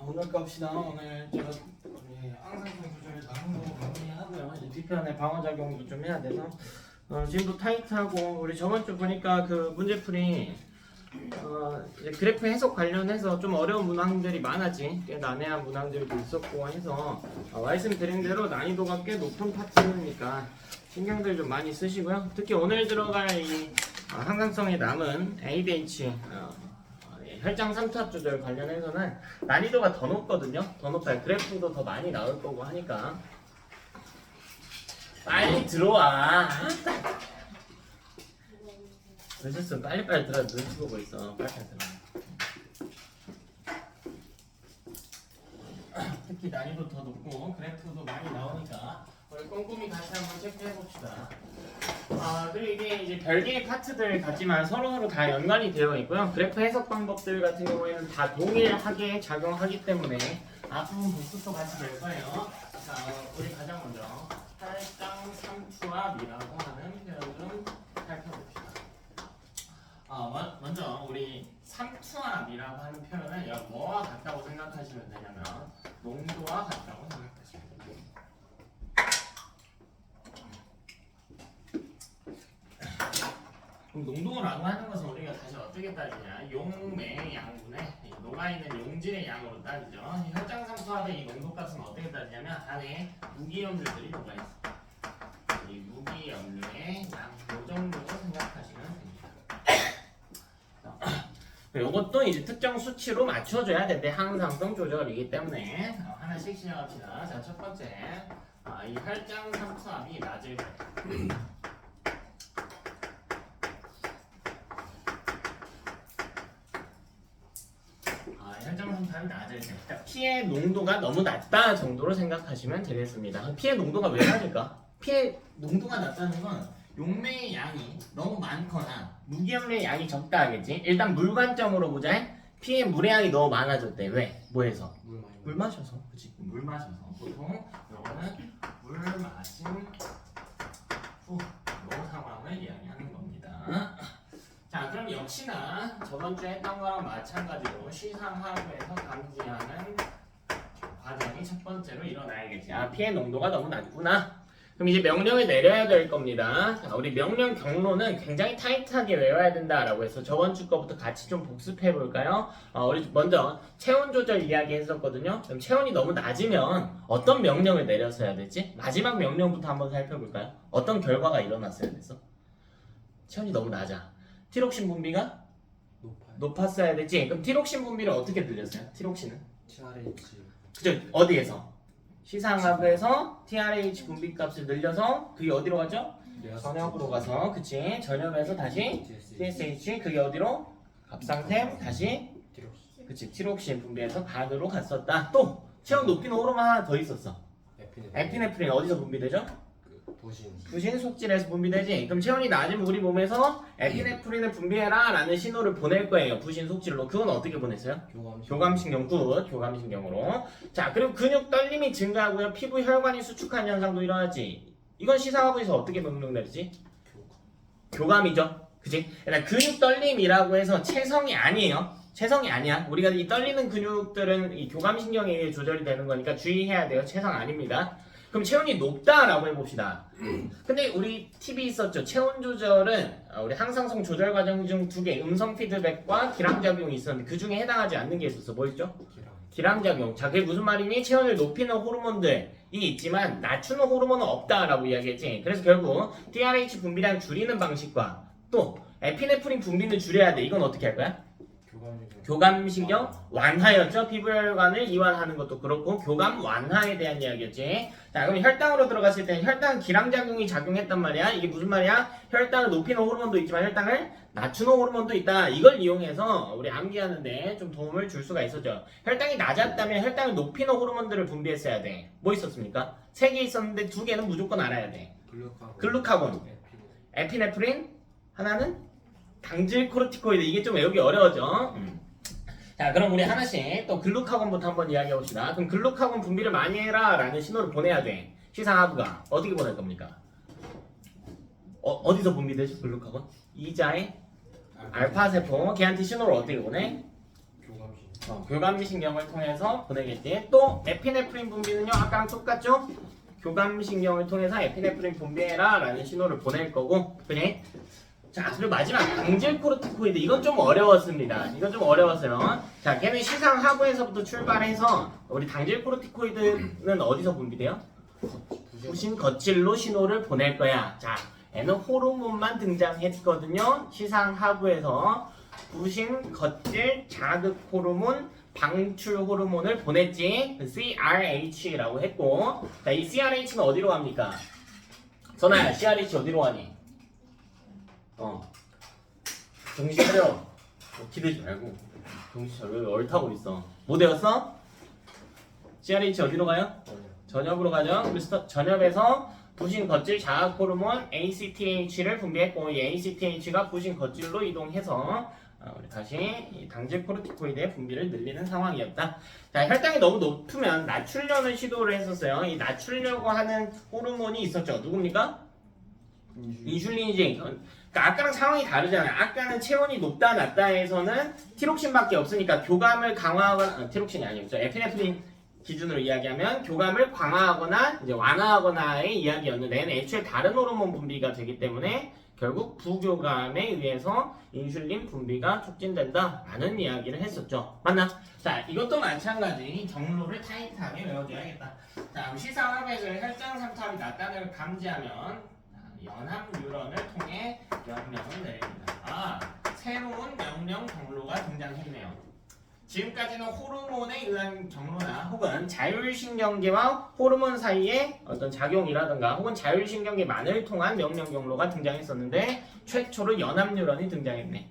오늘 값이다. 오늘 제가 항상성 조절 나눈 거 마무리하고요. 이제 뒤편에 방어작용도 좀 해야 돼서 지금도 타이트하고 우리 저번 주 보니까 그 문제풀이 이제 그래프 해석 관련해서 좀 어려운 문항들이 많았지. 꽤 난해한 문항들도 있었고 해서 말씀드린 대로 난이도가 꽤 높은 파트니까 신경들 좀 많이 쓰시고요. 특히 오늘 들어갈 이 항상성에 남은 ADH 혈장 삼투압 조절 관련해서는 난이도가 더 높거든요. 더 높아요. 그래프도 더 많이 나올 거고 하니까 빨리 들어와. 늦었어. 빨리빨리 들어. 눈치 보고 있어. 빨리빨리 들어. 특히 난이도 더 높고 그래프도 많이 나오니까 우리 꼼꼼히 다시 한번 체크해 봅시다. 그리고 이게 이제 별개의 파트들 같지만 서로서로 다 연관이 되어 있고요. 그래프 해석 방법들 같은 경우에는 다 동일하게 작용하기 때문에 앞부분 복습도 같이 될 거예요. 자, 우리 가장 먼저 혈당 삼투압이라고 하는 표현 좀 살펴봅시다. 먼저 우리 삼투압이라고 하는 표현은 뭐와 같다고 생각하시면 되냐면 농도와 같다고 생각하시면 됩니다. 그럼 농도라고 하는 것은 우리가 다시 어떻게 따지냐? 용매 양분의 녹아있는 용질의 양으로 따지죠. 혈장 삼투압의 이 농도값은 어떻게 따지냐면 안에 무기염류들이 녹아있어. 이 무기염류의 양 요 정도로 생각하시면 됩니다. 이것도 이제 특정 수치로 맞춰줘야 되는데 항상성 조절이기 때문에 하나씩 시작합시다. 자, 첫 번째, 이 혈장 삼투압이 낮을 때. 혈장 삼투압이 낮을 때. 피의 농도가 너무 낮다 정도로 생각하시면 되겠습니다. 피의 농도가 왜 낮을까? 피의 농도가 낮다는 건 용매의 양이 너무 많거나 무기염류의 양이 적다 하겠지. 일단 물 관점으로 보자. 피의 물의 양이 너무 많아졌대. 왜? 뭐해서? 물 마셔서. 그치? 물 마셔서. 보통 요거는 물 마신 후 요 상황을 이야기하는 겁니다. 자, 그럼 역시나 저번주에 했던 거랑 마찬가지로 시상하부에서 감지하는 과정이 첫 번째로 일어나야겠지. 피의 농도가 너무 낮구나. 그럼 이제 명령을 내려야 될 겁니다. 자, 우리 명령 경로는 굉장히 타이트하게 외워야 된다라고 해서 저번 주 거부터 같이 좀 복습해 볼까요? 우리 먼저 체온 조절 이야기 했었거든요. 그럼 체온이 너무 낮으면 어떤 명령을 내렸어야 됐지? 마지막 명령부터 한번 살펴볼까요? 어떤 결과가 일어났어야 됐어? 체온이 너무 낮아. 티록신 분비가 높았어야 됐지? 그럼 티록신 분비를 어떻게 늘렸어요? 티록신은? TRH. 그죠? 어디에서? 시상하부에서 TRH 분비값을 늘려서 그게 어디로 가죠? 전역으로 가서 그치? 전역에서 다시 TSH 그게 어디로? 갑상샘 다시 그치? 티록신 분비해서 간으로 갔었다. 또 체온 높이는 호르몬 하나 더 있었어. 에피네프린 어디서 분비되죠? 부신 속질에서 분비되지. 그럼 체온이 낮으면 우리 몸에서 에피네프린을 분비해라 라는 신호를 보낼 거예요. 부신 속질로. 그건 어떻게 보냈어요? 교감신경. 굿. 교감신경으로. 자, 그리고 근육 떨림이 증가하고요. 피부 혈관이 수축하는 현상도 일어나지. 이건 시상하부에서 어떻게 명령 내리지? 교감이죠. 그치? 일단 근육 떨림이라고 해서 체성이 아니에요. 체성이 아니야. 우리가 이 떨리는 근육들은 이 교감신경에 의해 조절이 되는 거니까 주의해야 돼요. 체성 아닙니다. 그럼 체온이 높다라고 해봅시다. 근데 우리 팁이 있었죠. 체온 조절은 우리 항상성 조절 과정 중 두 개, 음성 피드백과 기량작용이 있었는데 그 중에 해당하지 않는 게 있었어. 뭐였죠? 기량작용. 자, 그게 무슨 말이니? 체온을 높이는 호르몬들이 있지만 낮추는 호르몬은 없다라고 이야기했지. 그래서 결국 TRH 분비량 줄이는 방식과 또 에피네프린 분비는 줄여야 돼. 이건 어떻게 할 거야? 교감신경 완화였죠. 피부혈관을 이완하는 것도 그렇고 교감 완화에 대한 이야기였지. 자, 그럼 혈당으로 들어갔을 때 혈당 기량작용이 작용했단 말이야. 이게 무슨 말이야? 혈당을 높이는 호르몬도 있지만 혈당을 낮추는 호르몬도 있다. 이걸 이용해서 우리 암기하는데 좀 도움을 줄 수가 있었죠. 혈당이 낮았다면 혈당을 높이는 호르몬들을 분비했어야 돼. 뭐 있었습니까? 3개 있었는데 2개는 무조건 알아야 돼. 글루카곤, 에피네프린, 하나는 당질 코르티코이드. 이게 좀 외우기 어려워져. 자, 그럼 우리 하나씩 또 글루카곤부터 한번 이야기해 봅시다. 그럼 글루카곤 분비를 많이 해라 라는 신호를 보내야 돼. 시상하부가 어떻게 보낼 겁니까? 어디서 분비되죠? 글루카곤? 이자의 알파세포. 걔한테 신호를 어떻게 보내? 교감신경을 통해서 보내겠지. 또 에피네프린 분비는요, 아까랑 똑같죠? 교감신경을 통해서 에피네프린 분비해라 라는 신호를 보낼 거고, 그래? 자, 그리고 마지막 당질코르티코이드. 이건 좀 어려웠습니다. 이건 좀 어려웠어요. 자, 걔는 시상하부에서부터 출발해서 우리 당질코르티코이드는 어디서 분비돼요? 부신 겉질로 신호를 보낼 거야. 자, 얘는 호르몬만 등장했거든요. 시상하부에서 부신 겉질 자극 호르몬 방출 호르몬을 보냈지. CRH라고 했고, 자, 이 CRH는 어디로 갑니까? 선아야, CRH 어디로 가니? 정신 차려. 기대지 말고 정신 차려. 왜 얼타고 있어? 뭐 되었어? CRH 어디로 가요? 전엽으로 가죠. 그래서 전엽에서 부신 겉질 자극 호르몬 ACTH를 분비했고, 이 ACTH가 부신 겉질로 이동해서 우리 다시 이 당질 코르티코이드의 분비를 늘리는 상황이었다. 자, 혈당이 너무 높으면 낮추려는 시도를 했었어요. 이 낮추려고 하는 호르몬이 있었죠. 누굽니까? 인슐린이지. 그러니까 아까랑 상황이 다르잖아요. 아까는 체온이 높다 낮다에서는 티록신밖에 없으니까 교감을 강화하거나 티록신이 아니었죠. 에피네프린 기준으로 이야기하면 교감을 강화하거나 이제 완화하거나의 이야기였는데, 얘는 애초에 다른 호르몬 분비가 되기 때문에 결국 부교감에 의해서 인슐린 분비가 촉진된다 라는 이야기를 했었죠. 맞나? 자, 이것도 마찬가지 경로를 타이트하게 외워줘야겠다. 자, 시상하부에서 혈장 삼탑이 낮다는 걸 감지하면 연합 뉴런을 통해 명령을 내립니다. 아, 새로운 명령 경로가 등장했네요. 지금까지는 호르몬에 의한 경로나 혹은 자율신경계와 호르몬 사이의 어떤 작용이라든가 혹은 자율신경계만을 통한 명령 경로가 등장했었는데, 최초로 연합 뉴런이 등장했네.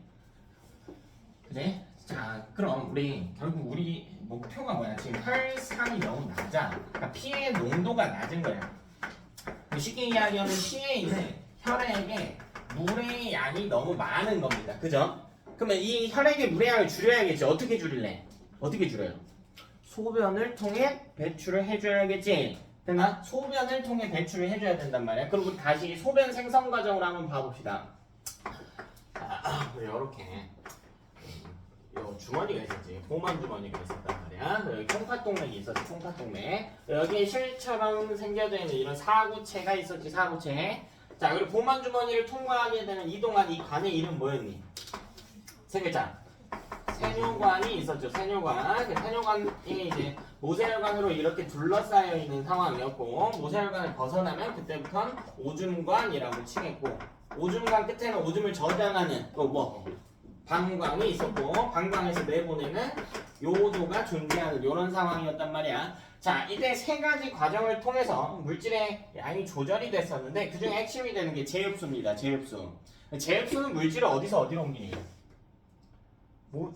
그래? 자, 그럼 결국 우리 목표가 뭐야? 지금 혈산이 너무 낮아. 그러니까 피의 농도가 낮은 거야. 쉽게 이야기하면 피에 있는 혈액에 물의 양이 너무 많은 겁니다. 그죠? 그러면 이 혈액의 물의 양을 줄여야겠지. 어떻게 줄일래? 어떻게 줄여요? 소변을 통해 배출을 해줘야겠지. 됐나? 소변을 통해 배출을 해줘야 된단 말이야. 그리고 다시 소변 생성 과정을 한번 봐봅시다. 이렇게 요 주머니가 있었지. 보만 주머니가 있었단 말이야. 여기 콩팥동맥이 있었지. 콩팥동맥. 여기에 실처럼 생겨져 있는 이런 사구체가 있었지. 사구체. 자, 그리고 보만 주머니를 통과하게 되는 이동한 이 관의 이름 뭐였니? 세 글자. 세뇨관이 있었죠. 세뇨관. 그 세뇨관이 이제 모세혈관으로 이렇게 둘러싸여 있는 상황이었고, 모세혈관을 벗어나면 그때부터는 오줌관이라고 치겠고, 오줌관 끝에는 오줌을 저장하는 방광이 있었고, 방광에서 내보내는 요도가 존재하는 이런 상황이었단 말이야. 자, 이때 세 가지 과정을 통해서 물질의 양이 조절이 됐었는데, 그 중에 핵심이 되는 게 제흡수입니다. 제흡수. 제흡수는 물질을 어디서 어디로 옮기니?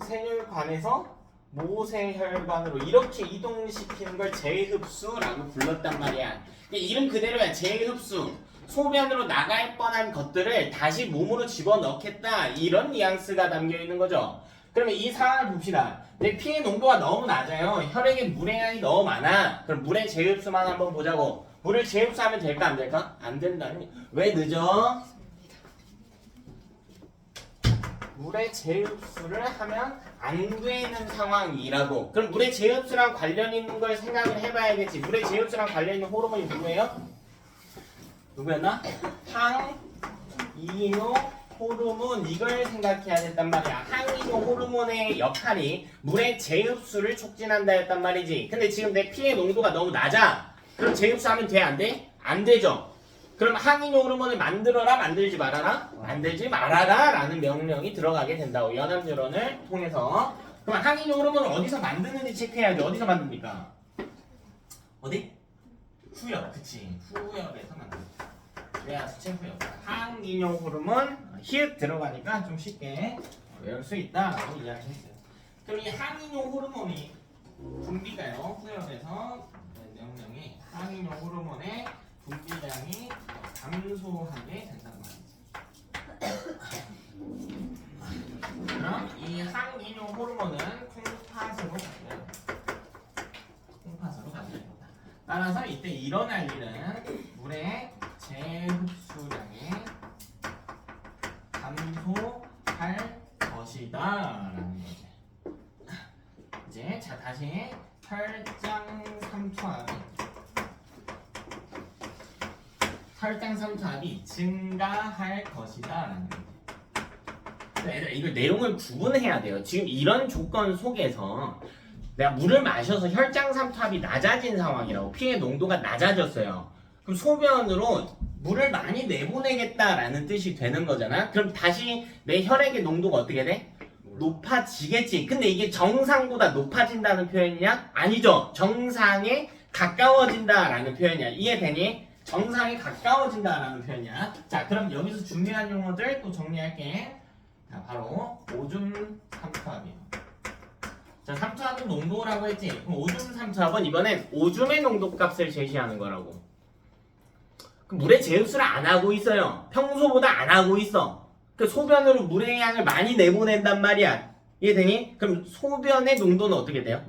세뇨관에서 모세혈관으로 이렇게 이동시키는 걸 제흡수라고 불렀단 말이야. 이름 그대로야. 제흡수. 소변으로 나갈 뻔한 것들을 다시 몸으로 집어넣겠다, 이런 뉘앙스가 담겨 있는 거죠. 그러면 이 상황을 봅시다. 내 피의 농도가 너무 낮아요. 혈액에 물의 양이 너무 많아. 그럼 물의 제흡수만 한번 보자고. 물을 제흡수하면 될까 안 될까? 안 된다니. 왜 늦어? 물의 제흡수를 하면 안 되는 상황이라고. 그럼 물의 제흡수랑 관련 있는 걸 생각을 해봐야겠지. 물의 제흡수랑 관련 있는 호르몬이 누구예요? 누구였나? 항이뇨 호르몬. 이걸 생각해야 됐단 말이야. 항이뇨 호르몬의 역할이 물의 제흡수를 촉진한다 했단 말이지. 근데 지금 내 피의 농도가 너무 낮아. 그럼 제흡수하면 돼? 안 돼? 안 되죠. 그럼 항이뇨 호르몬을 만들어라? 만들지 말아라? 만들지 말아라 라는 명령이 들어가게 된다고. 연합 뉴런을 통해서. 그럼 항이뇨 호르몬을 어디서 만드는지 체크해야지. 어디서 만듭니까? 어디? 후엽. 그치. 후엽에서 만듭니다. 그래야 수체 후엽. 항이뇨 호르몬 히읗 들어가니까 좀 쉽게 외울 수 있다라고 이야기했어요. 그럼 이 항이뇨 호르몬이 분비가요. 후엽에서 명령이 항이뇨 호르몬의 분비량이 감소하게 된단 말이지. 그럼 이 항이뇨 호르몬은 콩팥으로 가요. 콩팥으로 갑니다. 따라서 이때 일어날 일은 물의 제흡수량이 감소할 것이다 라는 거지. 다시 혈장 삼투압이 증가할 것이다라는 거예요. 얘들아 이걸 내용을 구분해야 돼요. 지금 이런 조건 속에서 내가 물을 마셔서 혈장 삼투압이 낮아진 상황이라고 pH 농도가 낮아졌어요. 그럼 소변으로 물을 많이 내보내겠다라는 뜻이 되는 거잖아. 그럼 다시 내 혈액의 농도가 어떻게 돼? 높아지겠지. 근데 이게 정상보다 높아진다는 표현이냐? 아니죠. 정상에 가까워진다라는 표현이야. 이해되니? 정상에 가까워진다라는 표현이야. 자, 그럼 여기서 중요한 용어들 또 정리할게. 자, 바로 오줌 삼투압이에요. 자, 삼투압은 농도라고 했지. 그럼 오줌 삼투압은 이번엔 오줌의 농도값을 제시하는 거라고. 그럼 물의 제흡수를 안 하고 있어요. 평소보다 안 하고 있어. 그 소변으로 물의 양을 많이 내보낸단 말이야. 이해되니? 그럼 소변의 농도는 어떻게 돼요?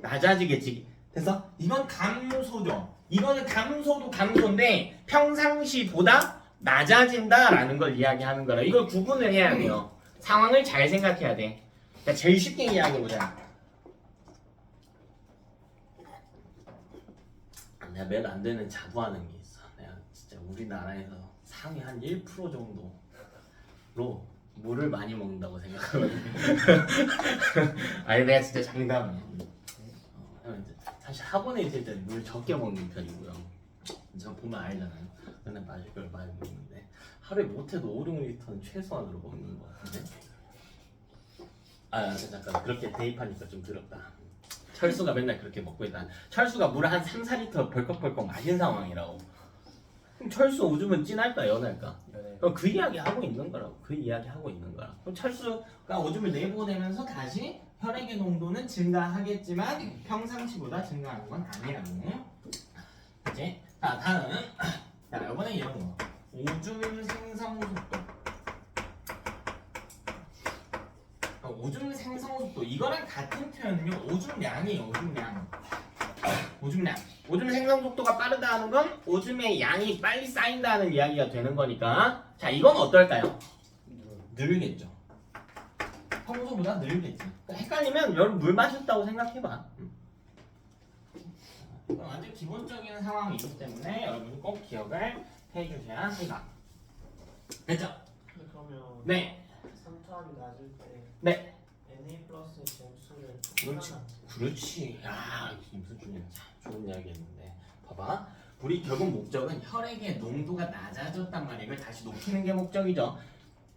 낮아지겠지. 그래서 이건 감소죠. 이거는 감소도 감소인데 평상시보다 낮아진다라는 걸 이야기하는 거라. 이걸 구분을 해야 돼요. 상황을 잘 생각해야 돼. 자, 제일 쉽게 이야기해보자. 내가 몇 안 되는 자부하는 게 있어. 내가 진짜 우리나라에서 상위 한 1% 정도로 물을 많이 먹는다고 생각하거든요. 아니 내가 진짜 장담해. 사실 학원에 있을 때는 물 적게 먹는 편이고요. 제가 보면 알잖아요. 맨날 마실 걸 많이 먹는데 하루에 못해도 5, 6리터는 최소한으로 먹는 것 같은데. 잠깐 그렇게 대입하니까 좀 더럽다. 철수가 맨날 그렇게 먹고 있다. 철수가 물을 한 3, 4리터 벌컥벌컥 마신 상황이라고. 그럼 철수 오줌은 진할까 연할까? 그럼 그 이야기 하고 있는 거라고. 그 이야기 하고 있는 거라. 그럼 철수가 오줌을 내보내면서 다시 혈액의 농도는 증가하겠지만 평상시보다 증가하는 건 아니라고. 이제 자 다음. 자 이번에 이런 거. 오줌 생성 속도. 오줌 생성 속도 이거랑 같은 표현은요 오줌량이에요. 오줌량. 오줌 생성 속도가 빠르다는 건 오줌의 양이 빨리 쌓인다는 이야기가 되는 거니까. 자 이건 어떨까요? 늘겠죠. 평소보다 늘겠지. 그러니까 헷갈리면 여러분 물 마셨다고 생각해봐. 이건 완전 기본적인 상황이기 때문에 여러분 꼭 기억을 해주셔야 합니다. 됐죠? 그러면 네. 삼투압이 낮을 때 네. Na 플러스 제수를 그렇지. 야, 김수준이 참 좋은 이야기했는데. 봐봐. 우리 결국 목적은 혈액의 농도가 낮아졌단 말이야. 이걸 다시 높이는 게 목적이죠.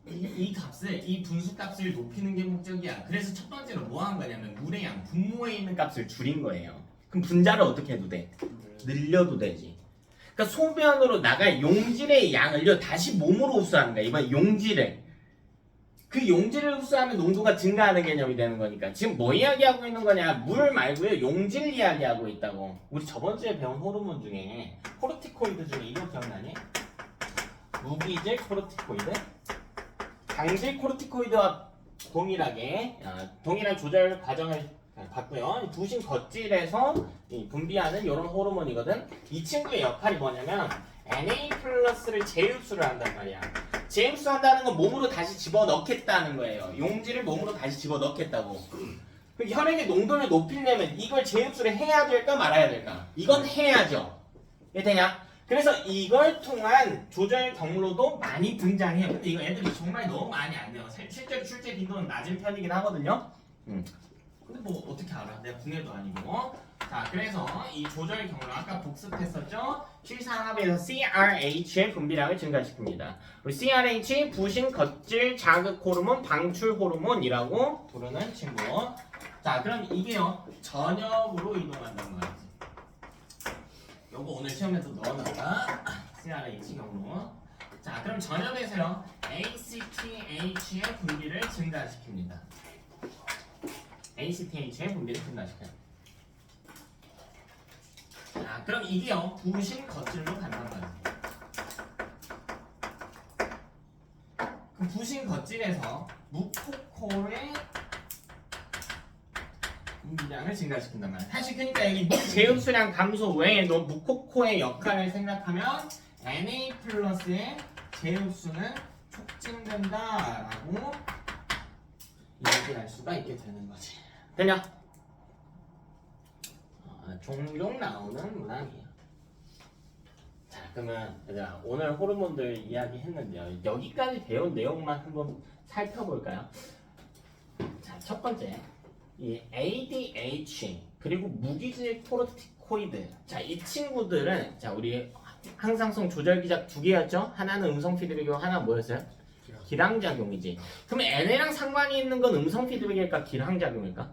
이 값을, 이 분수 값을 높이는 게 목적이야. 그래서 첫 번째로 뭐 한 거냐면 물의 양, 분모에 있는 값을 줄인 거예요. 그럼 분자를 어떻게 해도 돼? 늘려도 되지. 그러니까 소변으로 나갈 용질의 양을요 다시 몸으로 흡수하는 거야. 이번 용질을. 그 용질을 흡수하면 농도가 증가하는 개념이 되는 거니까. 지금 뭐 이야기하고 있는 거냐? 물 말고요 용질 이야기하고 있다고. 우리 저번 주에 배운 호르몬 중에 코르티코이드 중에 이거 기억나니? 무기질 코르티코이드? 강질 코르티코이드와 동일하게 동일한 조절 과정을 봤고요. 부신 겉질에서 분비하는 이런 호르몬이거든. 이 친구의 역할이 뭐냐면 Na 플러스를 재흡수를 한단 말이야. 재흡수한다는 건 몸으로 다시 집어넣겠다는 거예요. 용질을 몸으로 다시 집어넣겠다고. 그 혈액의 농도를 높이려면 이걸 재흡수를 해야 될까 말아야 될까? 이건 해야죠. 이해되냐? 그래서 이걸 통한 조절 경로도 많이 등장해요. 근데 이거 애들이 정말 너무 많이 안 돼요. 실제로 출제 빈도는 낮은 편이긴 하거든요. 근데 뭐 어떻게 알아? 내가 궁예도 아니고. 자, 그래서 이 조절 경로 아까 복습했었죠? 실산합에서 CRH의 분비량을 증가시킵니다. 우리 CRH 부신 겉질 자극 호르몬 방출 호르몬이라고 부르는 친구. 자, 그럼 이게요 전역으로 이동한다는 거지. 요거 오늘 시험에서 넣어놨다. CRH 경로. 자, 그럼 전역에서요 ACTH의 분비를 증가시킵니다. ACTH의 분비를 증가시켜요. 자, 그럼 이게요 부신 겉질로 간단 말이에요. 그럼 부신 겉질에서 무코코의 분비량을 증가시킨단 말이야. 사실 그러니까 여기 제흡수량 감소 외에도 무코코의 역할을 생각하면 Na 플러스의 제흡수는 촉진된다라고 얘기할 수가 있게 되는 거지. 되냐? 종종 나오는 문항이에요. 자, 그러면 얘들아, 오늘 호르몬들 이야기했는데요. 여기까지 배운 내용만 한번 살펴볼까요? 자, 첫 번째, 이 ADH 그리고 무기질 코르티코이드. 자, 이 친구들은 자, 우리 항상성 조절 기작 두 개였죠? 하나는 음성 피드백이고 하나 뭐였어요? 기량작용이지. 그럼 얘네랑 상관이 있는 건 음성 피드백일까 기량작용일까?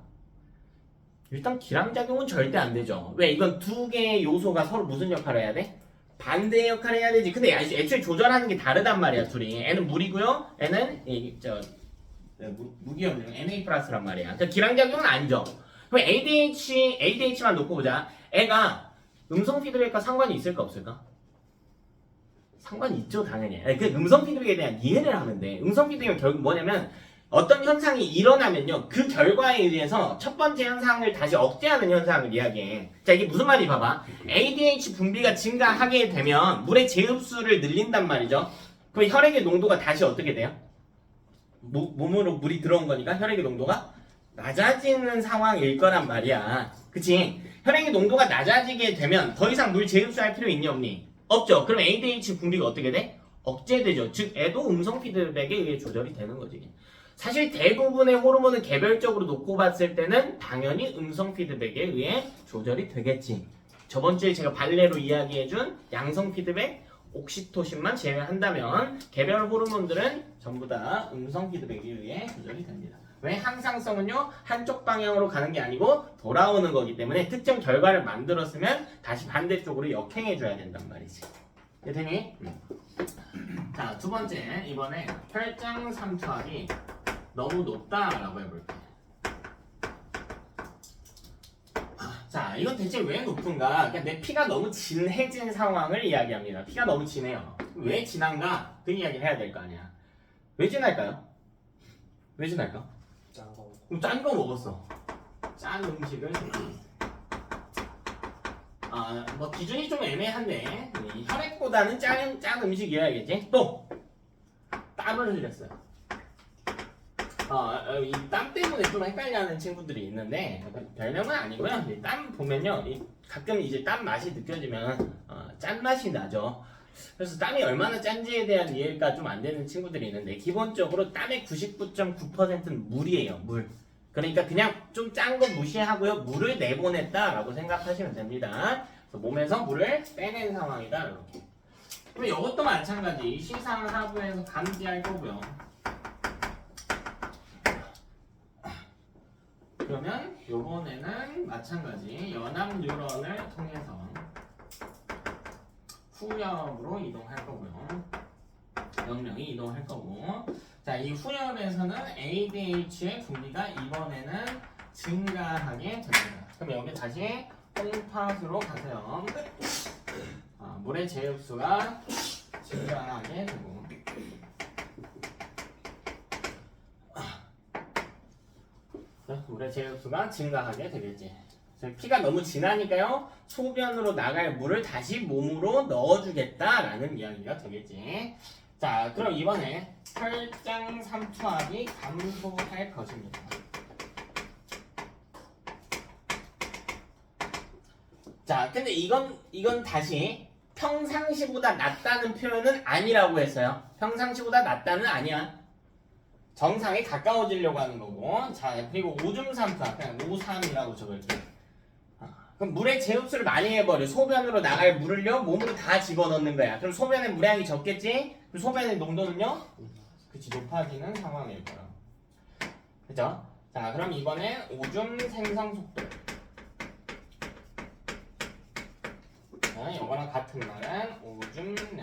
일단 기량작용은 절대 안 되죠. 왜? 이건 두 개의 요소가 서로 무슨 역할을 해야 돼? 반대의 역할을 해야 되지. 근데 애초에 조절하는 게 다르단 말이야, 둘이. 얘는 물이고요. 얘는 무기염료 Na 플러스란 말이야. 그러니까 기량작용은 아니죠. 그럼 ADH만 놓고 보자. 애가 음성 피드백과 상관이 있을까 없을까? 상관이 있죠, 당연히. 그 음성 피드백에 대한 이해를 하면 돼. 음성 피드백은 결국 뭐냐면 어떤 현상이 일어나면요, 그 결과에 의해서 첫 번째 현상을 다시 억제하는 현상을 이야기해. 자, 이게 무슨 말이 봐봐. ADH 분비가 증가하게 되면 물의 제흡수를 늘린단 말이죠. 그럼 혈액의 농도가 다시 어떻게 돼요? 몸으로 물이 들어온 거니까 혈액의 농도가 낮아지는 상황일 거란 말이야. 그치? 혈액의 농도가 낮아지게 되면 더 이상 물 제흡수할 필요 있니 없니? 없죠. 그럼 ADH 분비가 어떻게 돼? 억제되죠. 즉 애도 음성 피드백에 의해 조절이 되는 거지. 사실 대부분의 호르몬은 개별적으로 놓고 봤을 때는 당연히 음성 피드백에 의해 조절이 되겠지. 저번 주에 제가 발레로 이야기해준 양성 피드백, 옥시토신만 제외한다면 개별 호르몬들은 전부 다 음성 피드백에 의해 조절이 됩니다. 왜? 항상성은요, 한쪽 방향으로 가는 게 아니고 돌아오는 거기 때문에 특정 결과를 만들었으면 다시 반대쪽으로 역행해줘야 된단 말이지. 되니? 자, 두 번째, 이번에 혈장 삼투압이 너무 높다라고 해볼게. 자, 이건 대체 왜 높은가? 그러니까 내 피가 너무 진해진 상황을 이야기합니다. 피가 너무 진해요. 왜 진한가? 그 이야기를 해야 될 거 아니야. 왜 진할까요? 왜 진할까? 짠 거 먹었어. 짠 음식을. 뭐 기준이 좀 애매한데 혈액보다는 짠 음식이어야겠지. 또 땀을 흘렸어요. 이 땀 때문에 좀 헷갈려하는 친구들이 있는데 별명은 아니고요. 땀 보면요, 가끔 이제 땀 맛이 느껴지면 짠 맛이 나죠. 그래서 땀이 얼마나 짠지에 대한 이해가 좀 안 되는 친구들이 있는데 기본적으로 땀의 99.9%는 물이에요. 물. 그러니까 그냥 좀 짠 거 무시하고요, 물을 내보냈다라고 생각하시면 됩니다. 그래서 몸에서 물을 빼낸 상황이다 이렇게. 그럼 이것도 마찬가지. 시상 하부에서 감지할 거고요. 그러면 요번에는 마찬가지 연합 뉴런을 통해서 후엽으로 이동할 거고요. 명령이 이동할 거고. 자, 이 후엽에서는 ADH의 분비가 이번에는 증가하게 됩니다. 그럼 여기 다시 홈팟으로 가세요. 물의 제흡수가 증가하게 되고. 물의 제흡수가 증가하게 되겠지. 피가 너무 진하니까요, 소변으로 나갈 물을 다시 몸으로 넣어주겠다라는 이야기가 되겠지. 자, 그럼 이번에 혈장 삼투압이 감소할 것입니다. 자, 근데 이건 다시 평상시보다 낫다는 표현은 아니라고 했어요. 평상시보다 낫다는 아니야. 정상에 가까워지려고 하는 거고. 자, 그리고 오줌 삼투압, 그냥 O3이라고 적을게. 그럼 물의 제흡수를 많이 해버려. 소변으로 나갈 물을요, 몸으로 다 집어넣는 거야. 그럼 소변의 물량이 적겠지? 그럼 소변의 농도는요? 그치, 높아지는 상황일 거야. 그죠? 자, 그럼 이번에 오줌 생성 속도. 자, 이거랑 같은 말은 오줌량.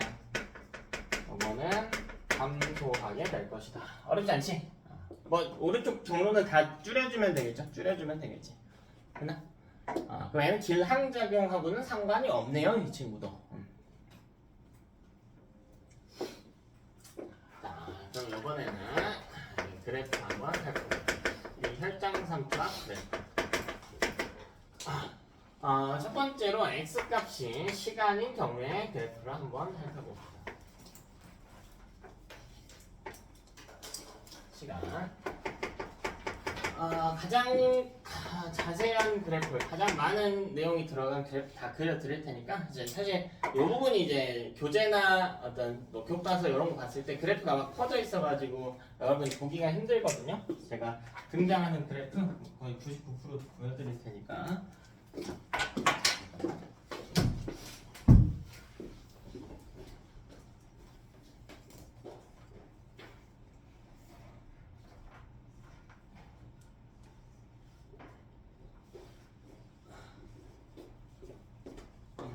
이거는 감소하게 될 것이다. 어렵지 않지? 뭐 오른쪽 경로는 다 줄여주면 되겠죠? 줄여주면 되겠지. 됐나? 그럼 얘는 질항작용하고는 상관이 없네요, 이 친구도. 자, 그럼 이번에는 그래프 한번 살펴볼게요. 이 혈장 삼투압 그래프. 첫 번째로 x값이 시간인 경우에 그래프를 한번 살펴봅니다. 시간. 가장 자세한 그래프, 가장 많은 내용이 들어간 그래프 다 그려드릴 테니까 이제 사실 이 부분이 이제 교재나 어떤 뭐 교과서 이런 거 봤을 때 그래프가 막 퍼져 있어가지고 여러분이 보기가 힘들거든요. 제가 등장하는 그래프 거의 99% 보여드릴 테니까.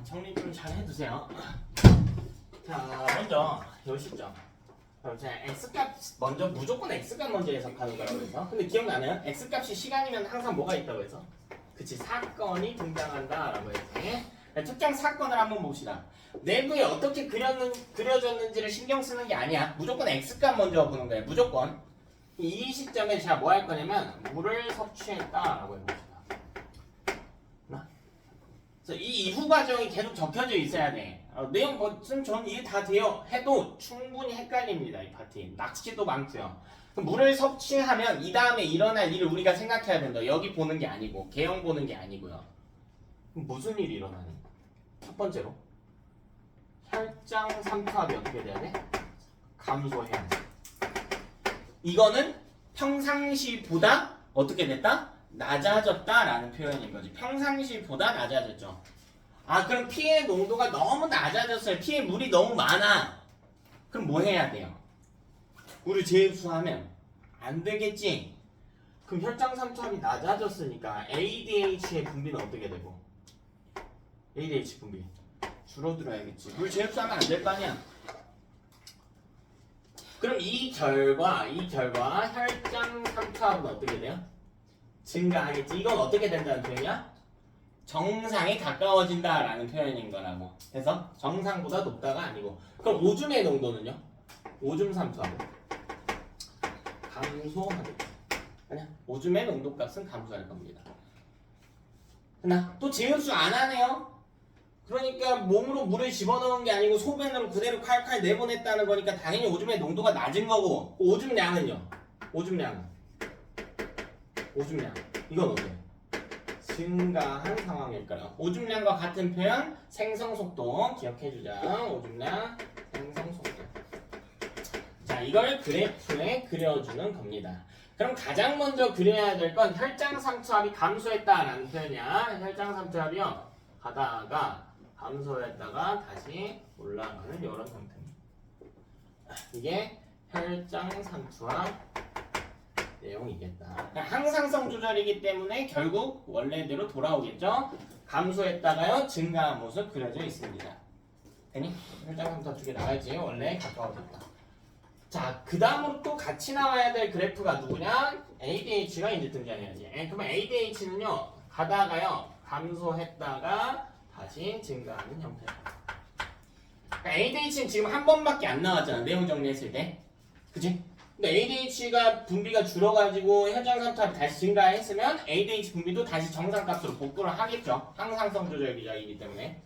정리 좀 잘 해두세요. 자, 먼저 요 시점. 그럼 제가 x값 먼저 무조건 x값 먼저 해석하는 거라고 해서. 근데 기억나나요? x값이 시간이면 항상 뭐가 있다고 해서? 그치, 사건이 등장한다라고 해서. 특정 사건을 한번 봅시다. 내부에 어떻게 그려졌는지를 신경 쓰는 게 아니야. 무조건 x값 먼저 보는 거예요. 무조건. 이 시점에 제가 뭐 할 거냐면 물을 섭취했다라고 해봅시다. 그래서 이 이후 과정이 계속 적혀져 있어야 돼. 내용 뭐좀 전 이해 다 돼요. 해도 충분히 헷갈립니다. 이 파티. 낚시도 많고요. 그럼 물을 섭취하면 이 다음에 일어날 일을 우리가 생각해야 된다. 여기 보는 게 아니고 개형 보는 게 아니고요. 그럼 무슨 일이 일어나니? 첫 번째로 혈장 삼투압이 어떻게 돼야 돼? 감소해야 돼. 이거는 평상시보다 어떻게 됐다? 낮아졌다라는 표현인 거지. 평상시보다 낮아졌죠. 아, 그럼 피의 농도가 너무 낮아졌어요. 피에 물이 너무 많아. 그럼 뭐 해야 돼요? 물을 재흡수하면 안 되겠지. 그럼 혈장 삼투압이 낮아졌으니까 ADH의 분비는 어떻게 되고? ADH 분비 줄어들어야겠지. 물 재흡수하면 안 될 거 아니야. 그럼 이 결과 혈장 삼투압은 어떻게 돼요? 증가하겠지. 이건 어떻게 된다는 표현이야? 정상에 가까워진다라는 표현인 거라고. 그래서 정상보다 높다가 아니고. 그럼 오줌의 농도는요? 오줌 삼투압은 감소하겠지. 아니야. 오줌의 농도값은 감소할 겁니다. 하나. 또 재흡수 안 하네요. 그러니까 몸으로 물을 집어넣은 게 아니고 소변으로 그대로 칼칼 내보냈다는 거니까 당연히 오줌의 농도가 낮은 거고. 오줌량은요? 오줌량 이건 어때? 증가한 상황일까요? 오줌량과 같은 표현 생성속도 기억해주자. 오줌량 생성속도. 자, 이걸 그래프에 그려주는 겁니다. 그럼 가장 먼저 그려야 될 건 혈장 삼투압이 감소했다라는 표현이야. 혈장 삼투압이요 가다가 감소했다가 다시 올라가는 이런 상태입니다. 이게 혈장 삼투압 내용이겠다. 항상성 조절이기 때문에 결국 원래대로 돌아오겠죠. 감소했다가요 증가한 모습 그려져 있습니다. 되니? 혈장 삼투압 두 개 나와야지. 원래 가까워졌다. 자, 그 다음으로 또 같이 나와야 될 그래프가 누구냐? ADH가 이제 등장해야지. 그러면 ADH는요 가다가요 감소했다가 다시 증가하는 형태다. 그러니까 ADH는 지금 한 번밖에 안 나왔잖아. 내용 정리했을 때. 그치? 근데 ADH가 분비가 줄어가지고 혈장 삼투압이 다시 증가했으면 ADH 분비도 다시 정상값으로 복구를 하겠죠. 항상성 조절 기작이기 때문에.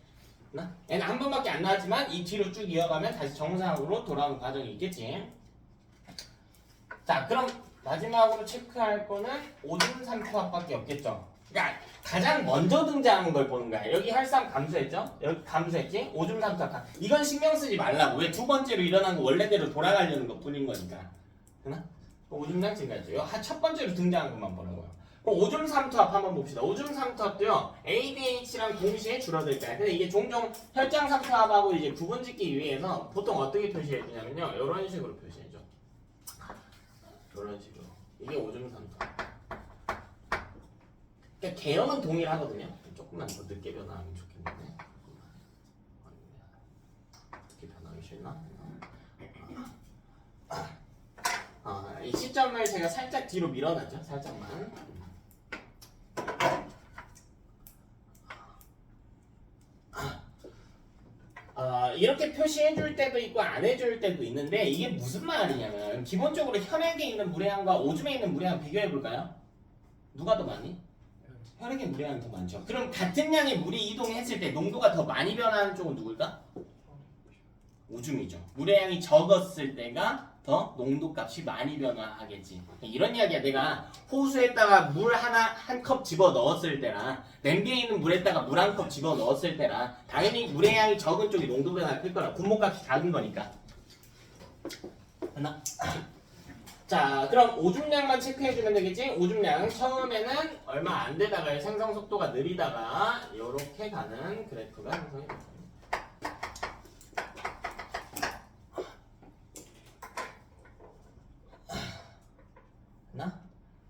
얘는 한 번밖에 안 나왔지만 이 뒤로 쭉 이어가면 다시 정상으로 돌아오는 과정이 있겠지. 자, 그럼 마지막으로 체크할 거는 오줌 삼투압밖에 없겠죠. 그러니까 가장 먼저 등장하는 걸 보는 거야. 여기 혈삼 감소했죠? 여기 감소했지? 오줌 삼투압. 이건 신경 쓰지 말라고. 왜 두 번째로 일어난 거 원래대로 돌아가려는 것 뿐인 거니까. 되나? 오줌량 증가했죠. 첫 번째로 등장한 것만 보라고요. 그럼 오줌 삼투압 한번 봅시다. 오줌 삼투압도요 ADH랑 동시에 줄어들 거야. 근데 이게 종종 혈장 삼투압하고 이제 구분짓기 위해서 보통 어떻게 표시해 주냐면요. 이런 식으로 표시해 줘. 이런 식으로. 이게 오줌 삼투압. 그러니까 개형은 동일하거든요. 조금만 더 늦게 변화하면 좋겠는데. 어떻게 변하기 싫나? 이 시점을 제가 살짝 뒤로 밀어놨죠. 살짝만. 이렇게 표시해줄 때도 있고 안 해줄 때도 있는데 이게 무슨 말이냐면 기본적으로 혈액에 있는 물의 양과 오줌에 있는 물의 양 비교해볼까요? 누가 더 많이? 혈액의 물의 양이 더 많죠. 그럼 같은 양의 물이 이동했을 때 농도가 더 많이 변하는 쪽은 누굴까? 오줌이죠. 물의 양이 적었을 때가 더 농도값이 많이 변화하겠지. 이런 이야기야. 내가 호수에다가 물 한 컵 집어 넣었을 때랑 냄비에 있는 물에다가 물 한 컵 집어 넣었을 때랑 당연히 물의 양이 적은 쪽이 농도 변화가 클 거라. 분모값이 작은 거니까. 됐나? 자, 그럼 오줌량만 체크해주면 되겠지? 오줌량 처음에는 얼마 안 되다가 생성 속도가 느리다가 이렇게 가는 그래프가 형성이 됩니다.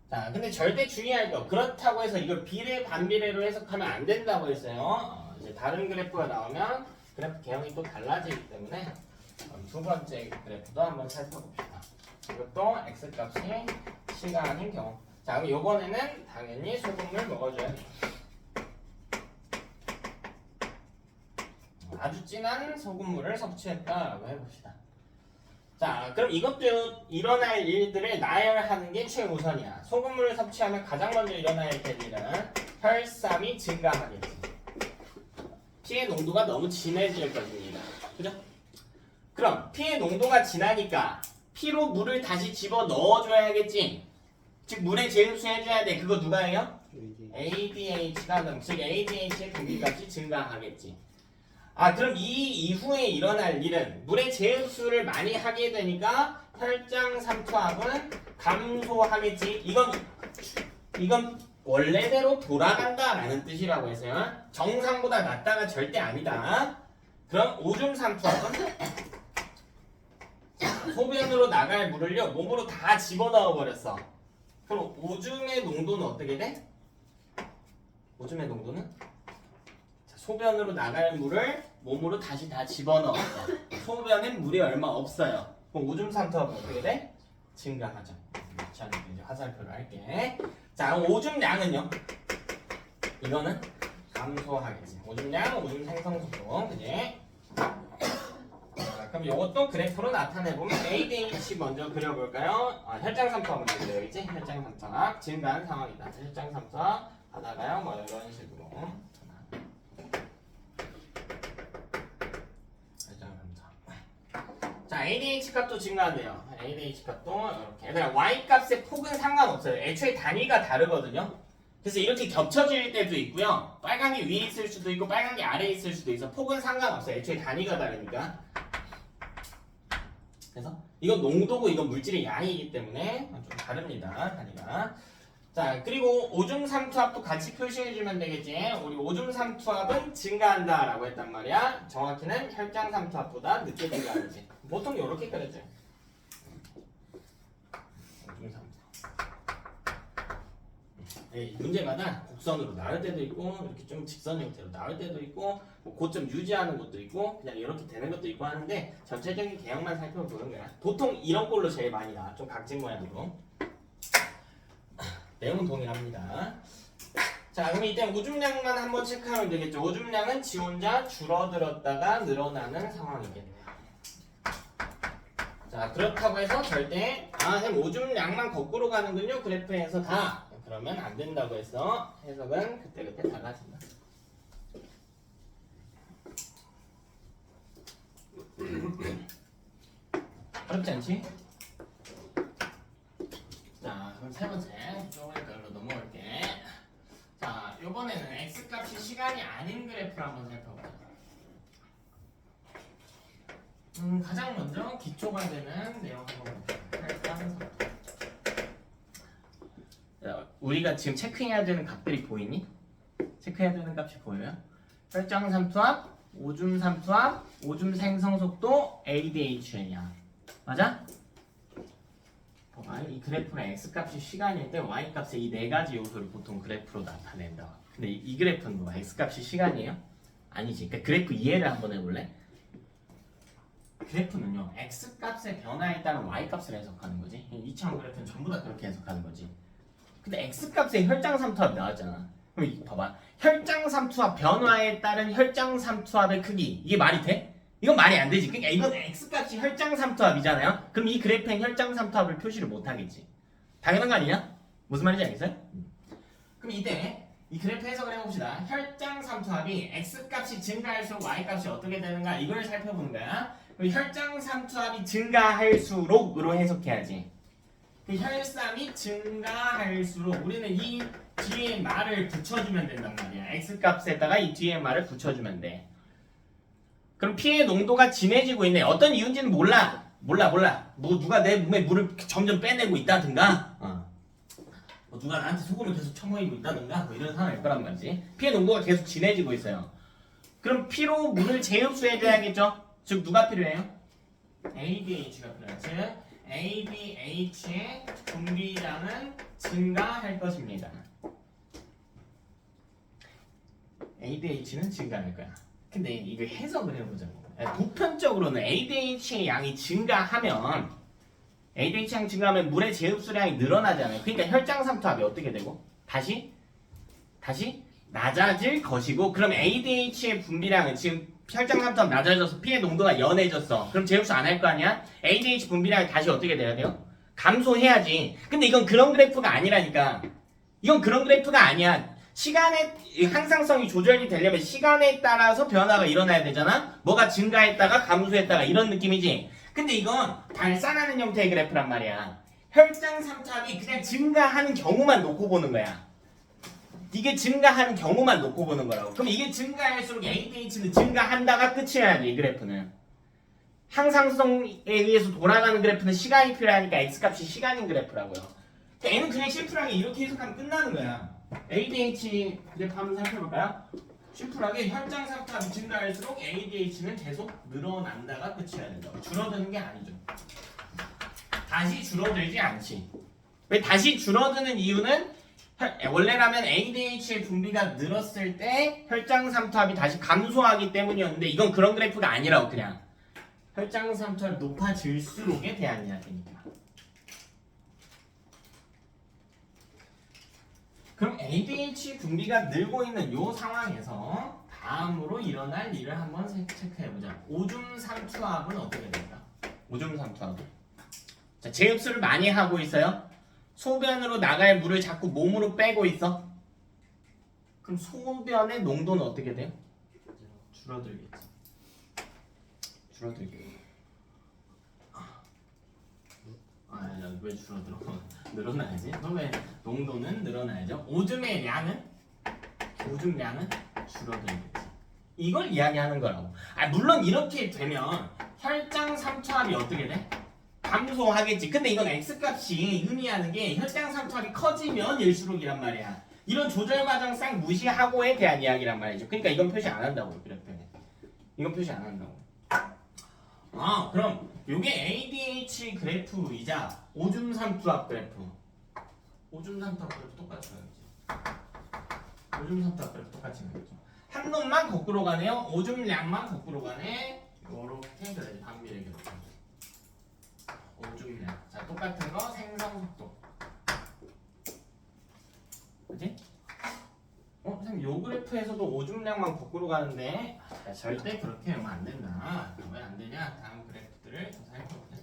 자, 근데 절대 주의할 거. 그렇다고 해서 이걸 비례 반비례로 해석하면 안 된다고 했어요. 이제 다른 그래프가 나오면 그래프 개형이 또 달라지기 때문에 두 번째 그래프도 한번 살펴봅시다. 이것도 x 값이 시간인 경우. 자, 그럼 이번에는 당연히 소금을 먹어줘야 돼. 아주 진한 소금물을 섭취했다라고 해봅시다. 자, 그럼 이것도 일어날 일들을 나열하는 게 최우선이야. 소금물을 섭취하면 가장 먼저 일어날 일은 혈삼이 증가하겠지. 피의 농도가 너무 진해질 것입니다. 그죠? 그럼 피의 농도가 진하니까 피로 물을 다시 집어 넣어줘야겠지. 즉 물에 재흡수해줘야 돼. 그거 누가 해요? ADH가 즉 ADH의 분비값이 증가하겠지. 아, 그럼 이 이후에 일어날 일은 물의 재흡수를 많이 하게 되니까 혈장 삼투압은 감소하겠지. 이건 원래대로 돌아간다라는 뜻이라고 했어요. 정상보다 낮다가 절대 아니다. 그럼 오줌 삼투압은 소변으로 나갈 물을요 몸으로 다 집어넣어 버렸어. 그럼 오줌의 농도는 어떻게 돼? 오줌의 농도는 소변으로 나갈 물을 몸으로 다시 다 집어넣었어. 소변엔 물이 얼마 없어요. 그럼 오줌 삼투압은 어떻게 돼? 증가하죠. 자, 이제 화살표를 할게. 자, 오줌량은요? 이거는 감소하겠지. 오줌량, 오줌 생성 속도, 그지? 그럼 이것도 그래프로 나타내보면 ADH 먼저 그려볼까요? 혈장 삼투압 먼저 그려야겠지? 혈장 삼투압 증가한 상황이다. 혈장 삼투압 하다가요, 뭐 이런 식으로. 자, ADH 값도 증가한대요. ADH 값도 이렇게. 그러니까 Y 값의 폭은 상관없어요. 애초에 단위가 다르거든요. 그래서 이렇게 겹쳐질 때도 있고요. 빨간 게 위에 있을 수도 있고 빨간 게 아래에 있을 수도 있어. 폭은 상관없어요. 애초에 단위가 다르니까. 그래서 이건 농도고 이건 물질의 양이기 때문에 좀 다릅니다. 단위가. 자, 그리고 오줌 삼투압도 같이 표시해주면 되겠지. 우리 오줌 삼투압은 증가한다 라고 했단 말이야. 정확히는 혈장 삼투압보다 늦게 증가하지. 보통 이렇게 그려줘요. 오줌 삼투압. 문제마다 곡선으로 나올 때도 있고 이렇게 좀 직선 형태로 나올 때도 있고 뭐 고점 유지하는 것도 있고 그냥 이렇게 되는 것도 있고 하는데 전체적인 개형만 살펴보는 거야. 보통 이런 걸로 제일 많이 나와. 좀 각진 모양으로. 내용은 동일합니다. 자, 그럼 이때 오줌량만 한번 체크하면 되겠죠. 오줌량은 지 혼자 줄어들었다가 늘어나는 상황이겠네요. 자, 그렇다고 해서 절대 선생님 오줌량만 거꾸로 가는군요. 그래프에서 다. 그러면 안 된다고 해서 해석은 그때그때 달라진다. 어렵지 않지? 자, 그럼 세 번째 쪽을 걸로 넘어올게. 자, 요번에는 x값이 시간이 아닌 그래프를 한번 살펴보자. 가장 먼저 기초가 되는 내용 한번 볼게요. 우리가 지금 체크해야 되는 값들이 보이니? 체크해야 되는 값이 보여요? 혈장 삼투압, 오줌 삼투압, 오줌 생성 속도, ADH야. 맞아? 봐봐, 이 그래프는 x값이 시간일 때 y값의 이 네 가지 요소를 보통 그래프로 나타낸다. 근데 이 그래프는 뭐 x값이 시간이에요? 아니지. 그러니까 그래프 이해를 한번 해볼래? 그래프는요, x값의 변화에 따른 y값을 해석하는 거지. 2차원 그래프는 전부 다 그렇게 해석하는 거지. 근데 x값의 혈장 삼투압 나왔잖아. 그럼 이거 봐봐. 혈장 삼투압 변화에 따른 혈장 삼투압의 크기. 이게 말이 돼? 이건 말이 안 되지. 그러니까 이건 x값이 혈장 삼투압이잖아요. 그럼 이 그래프엔 혈장 삼투압을 표시를 못 하겠지. 당연한 거 아니냐? 무슨 말인지 알겠어요? 그럼 이때 이 그래프 해석을 해봅시다. 혈장 삼투압이 x값이 증가할수록 y값이 어떻게 되는가 이걸 살펴보는 거야. 혈장 삼투압이 증가할수록으로 해석해야지. 그 혈삼이 증가할수록 우리는 이 뒤에 말을 붙여주면 된단 말이야. x 값에다가 이 뒤에 말을 붙여주면 돼. 그럼 피의 농도가 진해지고 있네. 어떤 이유인지는 몰라. 뭐 누가 내 몸에 물을 점점 빼내고 있다든가, 뭐 누가 나한테 소금을 계속 처먹이고 있다든가, 뭐 이런 상황일 거란 말이지. 피의 농도가 계속 진해지고 있어요. 그럼 피로 물을 재흡수해줘야겠죠. 즉 누가 필요해요? ADH가 필요해요. 즉 ADH의 분비량은 증가할 것입니다. ADH는 증가할 거야. 근데 이거 해석을 해보자고. 보편적으로는 ADH의 양이 증가하면 ADH 양이 증가하면 물의 재흡수량이 늘어나잖아요. 그러니까 혈장 삼투압이 어떻게 되고? 다시 낮아질 것이고, 그럼 ADH의 분비량은 지금 혈장 삼투압 낮아져서 피의 농도가 연해졌어. 그럼 재흡수 안 할 거 아니야? ADH 분비량이 다시 어떻게 돼야 돼요? 감소해야지. 근데 이건 그런 그래프가 아니라니까. 이건 그런 그래프가 아니야. 시간의 항상성이 조절이 되려면 시간에 따라서 변화가 일어나야 되잖아. 뭐가 증가했다가 감소했다가 이런 느낌이지. 근데 이건 발산하는 형태의 그래프란 말이야. 혈장 삼투압이 그냥 증가하는 경우만 놓고 보는 거야. 이게 증가하는 경우만 놓고 보는 거라고. 그럼 이게 증가할수록 ADH는 증가한다가 끝이야. 이 그래프는 항상성에 의해서 돌아가는 그래프는 시간이 필요하니까 x값이 시간인 그래프라고요. n은 그냥 심플하게 이렇게 해석하면 끝나는 거야. ADH 그래프 한번 살펴볼까요? 심플하게 혈장 삼투압이 증가할수록 ADH는 계속 늘어난다가 끝이어야 된다고. 줄어드는 게 아니죠. 다시 줄어들지 않지. 왜 다시 줄어드는 이유는 원래라면 ADH의 분비가 늘었을 때 혈장 삼투압이 다시 감소하기 때문이었는데 이건 그런 그래프가 아니라고. 그냥 혈장 삼투압이 높아질수록에 대한 이야기니까. 그럼 ADH 분비가 늘고 있는 이 상황에서 다음으로 일어날 일을 한번 체크해보자. 오줌 삼투압은 어떻게 될까? 오줌 삼투압은 자, 재흡수를 많이 하고 있어요. 소변으로 나갈 물을 자꾸 몸으로 빼고 있어. 그럼 소변의 농도는 어떻게 돼요? 줄어들겠지. 왜 줄어들어? 늘어나야지. 소변의 농도는 늘어나야죠. 오줌의 양은 줄어들겠지. 이걸 이야기하는 거라고. 물론 이렇게 되면 혈장 삼투압이 어떻게 돼? 감소하겠지. 근데 이건 x값이 의미하는 게 혈장 삼투압이 커지면 일수록이란 말이야. 이런 조절 과정상 무시하고에 대한 이야기란 말이죠. 그러니까 이건 표시 안 한다고. 그래프에. 이건 표시 안 한다고. 그럼 요게 ADH 그래프이자 오줌 삼투압 그래프. 오줌 삼투압 그래프 똑같이 가야지. 오줌 삼투압 그래프 똑같이 가야죠. 한 놈만 거꾸로 가네요. 오줌량만 거꾸로 가네. 요렇게 그래야지. 반비례 그래프. 오줌량. 자, 똑같은 거 생성 속도. 그치? 선생님 요 그래프에서도 오줌량만 거꾸로 가는데 절대 그렇게 하면 안 된다. 왜 안 되냐? 다음 그래프들을 더 살펴보자.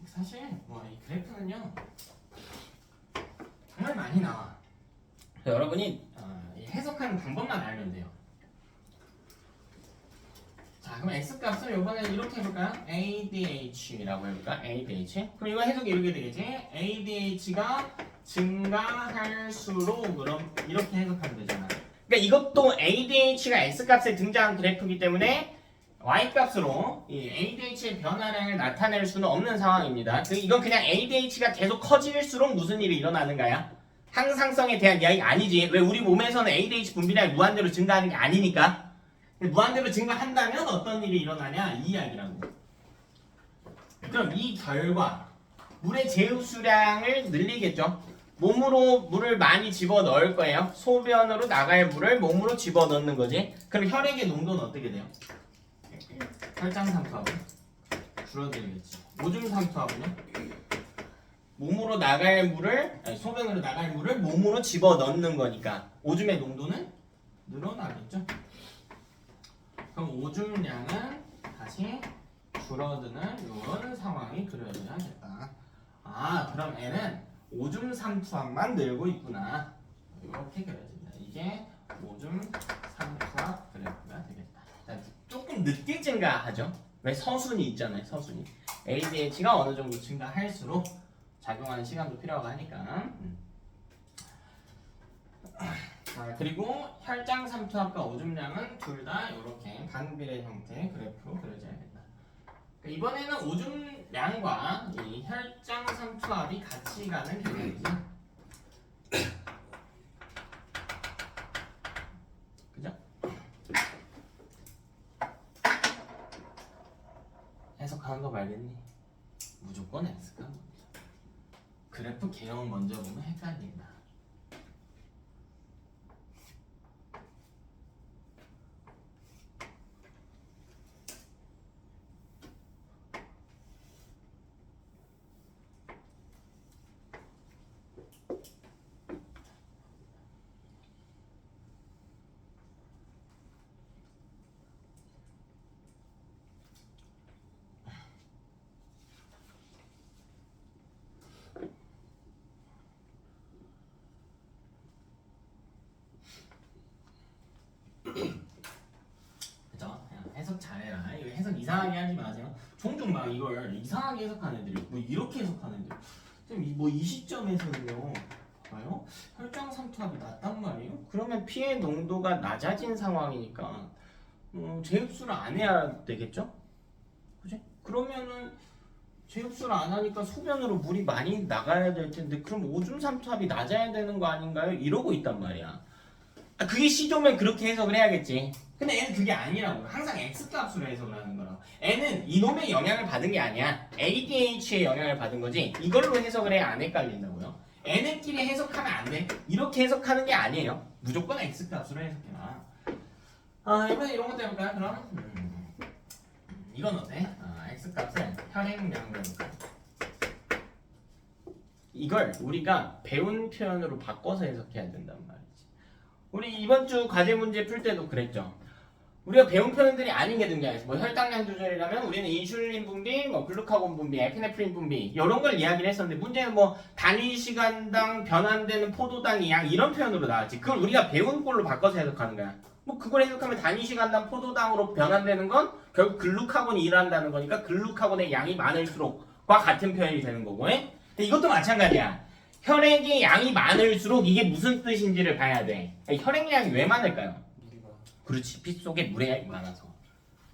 사실 이 그래프는요 정말 많이 나와. 여러분이 해석하는 방법만 알면 돼요. 자, 그럼 x값을 이번에 이렇게 해볼까요? ADH라고 해볼까? ADH. 그럼 이거 해석이 이렇게 되겠지? ADH가 증가할수록 그럼 이렇게 해석하면 되잖아. 그러니까 이것도 ADH가 x값에 등장한 그래프이기 때문에 y값으로 이 ADH의 변화량을 나타낼 수는 없는 상황입니다. 이건 그냥 ADH가 계속 커질수록 무슨 일이 일어나는가야? 항상성에 대한 이야기가 아니지. 왜 우리 몸에서는 ADH 분비량이 무한대로 증가하는 게 아니니까. 무한대로 증가한다면 어떤 일이 일어나냐? 이 이야기라고. 그럼 이 결과 물의 재흡수량을 늘리겠죠. 몸으로 물을 많이 집어넣을 거예요. 소변으로 나갈 물을 몸으로 집어넣는 거지. 그럼 혈액의 농도는 어떻게 돼요? 혈장 삼투압은 줄어들겠지. 오줌 삼투압은요? 몸으로 나갈 물을 소변으로 나갈 물을 몸으로 집어넣는 거니까 오줌의 농도는 늘어나겠죠. 그럼 오줌량은 다시 줄어드는 이런 상황이 그려져야겠다. 그럼 N은 오줌 삼투압만 늘고 있구나. 이렇게 그려진다. 이게 오줌 삼투압 그래프가 되겠다. 자, 조금 좀 늦게 증가하죠. 왜? 서순이 있잖아요. 서순이. ADH가 어느 정도 증가할수록 작용하는 시간도 필요하고 하니까. 자, 그리고 혈장 삼투압과 오줌량은 둘 다 이렇게 반비례 형태의 그래프로 그려져야 된다. 이번에는 오줌량과 이 혈장 삼투압이 같이 가는 개념이지. 그죠? 해석하는 거 말겠니? 무조건 X가 먼저. 그래프 개형 먼저 보면 헷갈린다. 그죠? 그냥 해석 잘해라. 이거 해석 이상하게 하지 마세요. 종종 막 이걸 이상하게 해석하는 애들이 뭐 이렇게 해석하는 애들. 뭐 이 시점에서는요. 봐요. 혈장 삼투압이 낮단 말이에요. 그러면 피해 농도가 낮아진 상황이니까 재흡수를 안 해야 되겠죠? 그지? 그러면은 재흡수를 안 하니까 소변으로 물이 많이 나가야 될 텐데 그럼 오줌 삼투압이 낮아야 되는 거 아닌가요? 이러고 있단 말이야. 아, 그게 C조면 그렇게 해석을 해야겠지. 근데 N은 그게 아니라고. 항상 X값으로 해석을 하는 거라고. N은 이놈의 영향을 받은 게 아니야. ADH의 영향을 받은 거지. 이걸로 해석을 해야 안 헷갈린다고요. N끼리 해석하면 안 돼. 이렇게 해석하는 게 아니에요. 무조건 X값으로 해석해라. 이번에 이런 것도 해볼까요? 그럼 이건 어때? X값은 혈액량으로 해볼까요? 이걸 우리가 배운 표현으로 바꿔서 해석해야 된단 말이지. 우리 이번 주 과제 문제 풀 때도 그랬죠. 우리가 배운 표현들이 아닌 게 등장했어. 뭐 혈당량 조절이라면 우리는 인슐린 분비, 뭐 글루카곤 분비, 에피네프린 분비 이런 걸 이야기를 했었는데 문제는 뭐 단위 시간당 변환되는 포도당의 양 이런 표현으로 나왔지. 그걸 우리가 배운 꼴로 바꿔서 해석하는 거야. 뭐 그걸 해석하면 단위 시간당 포도당으로 변환되는 건 결국 글루카곤이 일한다는 거니까 글루카곤의 양이 많을수록과 같은 표현이 되는 거고. 근데 이것도 마찬가지야. 혈액의 양이 많을수록 이게 무슨 뜻인지를 봐야 돼. 혈액량이 왜 많을까요? 그렇지. 피 속에 물의 양이 많아서.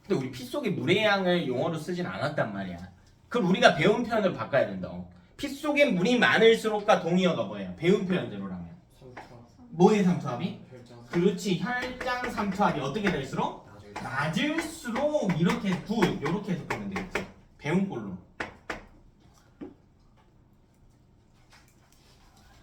근데 우리 피 속에 물의 양을 용어로 쓰진 않았단 말이야. 그럼 우리가 배운 표현을 바꿔야 된다고. 피 속에 물이 많을수록과 동의어가 뭐예요? 배운 표현대로라면. 뭐의 삼투압이? 그렇지. 혈장 삼투압이 어떻게 될수록? 낮을수록 이렇게 이렇게 해석하면 되겠지. 배운 꼴로.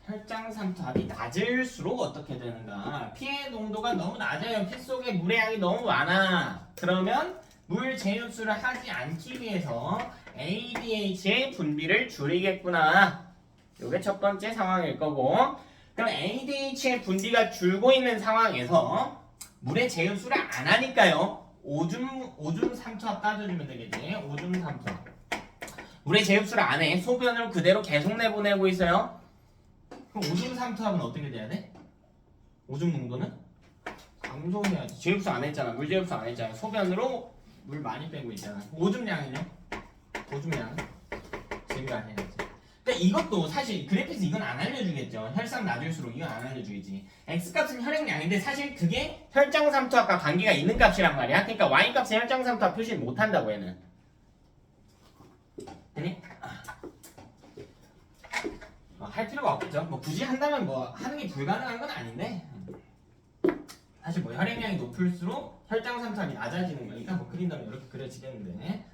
혈장 삼투압이 낮을수록 어떻게 되는가? 피해 농도가 너무 낮아요. 피 속에 물의 양이 너무 많아. 그러면 물 재흡수를 하지 않기 위해서 ADH의 분비를 줄이겠구나. 이게 첫 번째 상황일 거고. 그럼 ADH의 분비가 줄고 있는 상황에서 물의 재흡수를 안 하니까요. 오줌 삼투압 따져주면 되겠지. 오줌 삼투압. 물의 재흡수를 안 해. 소변을 그대로 계속 내보내고 있어요. 그럼 오줌 삼투압은 어떻게 돼야 돼? 오줌 농도는? 감소해야지. 재흡수 안 했잖아. 물 재흡수 안 했잖아. 소변으로 물 많이 빼고 있잖아. 오줌량은요? 오줌량은? 증가해야지. 그러니까 이것도 사실 그래프에서 이건 안 알려주겠죠. 혈상 낮을수록 이건 안 알려주겠지. X값은 혈액량인데 사실 그게 혈장 삼투압과 관계가 있는 값이란 말이야. 그러니까 Y값은 혈장 삼투압 표시를 못한다고 얘는. 되니? 할 필요가 없겠죠. 뭐 굳이 한다면 뭐 하는 게 불가능한 건 아닌데 사실 뭐 혈액량이 높을수록 혈장 삼투압이 낮아지는 거니까 뭐 그린다면 이렇게 그려지겠는데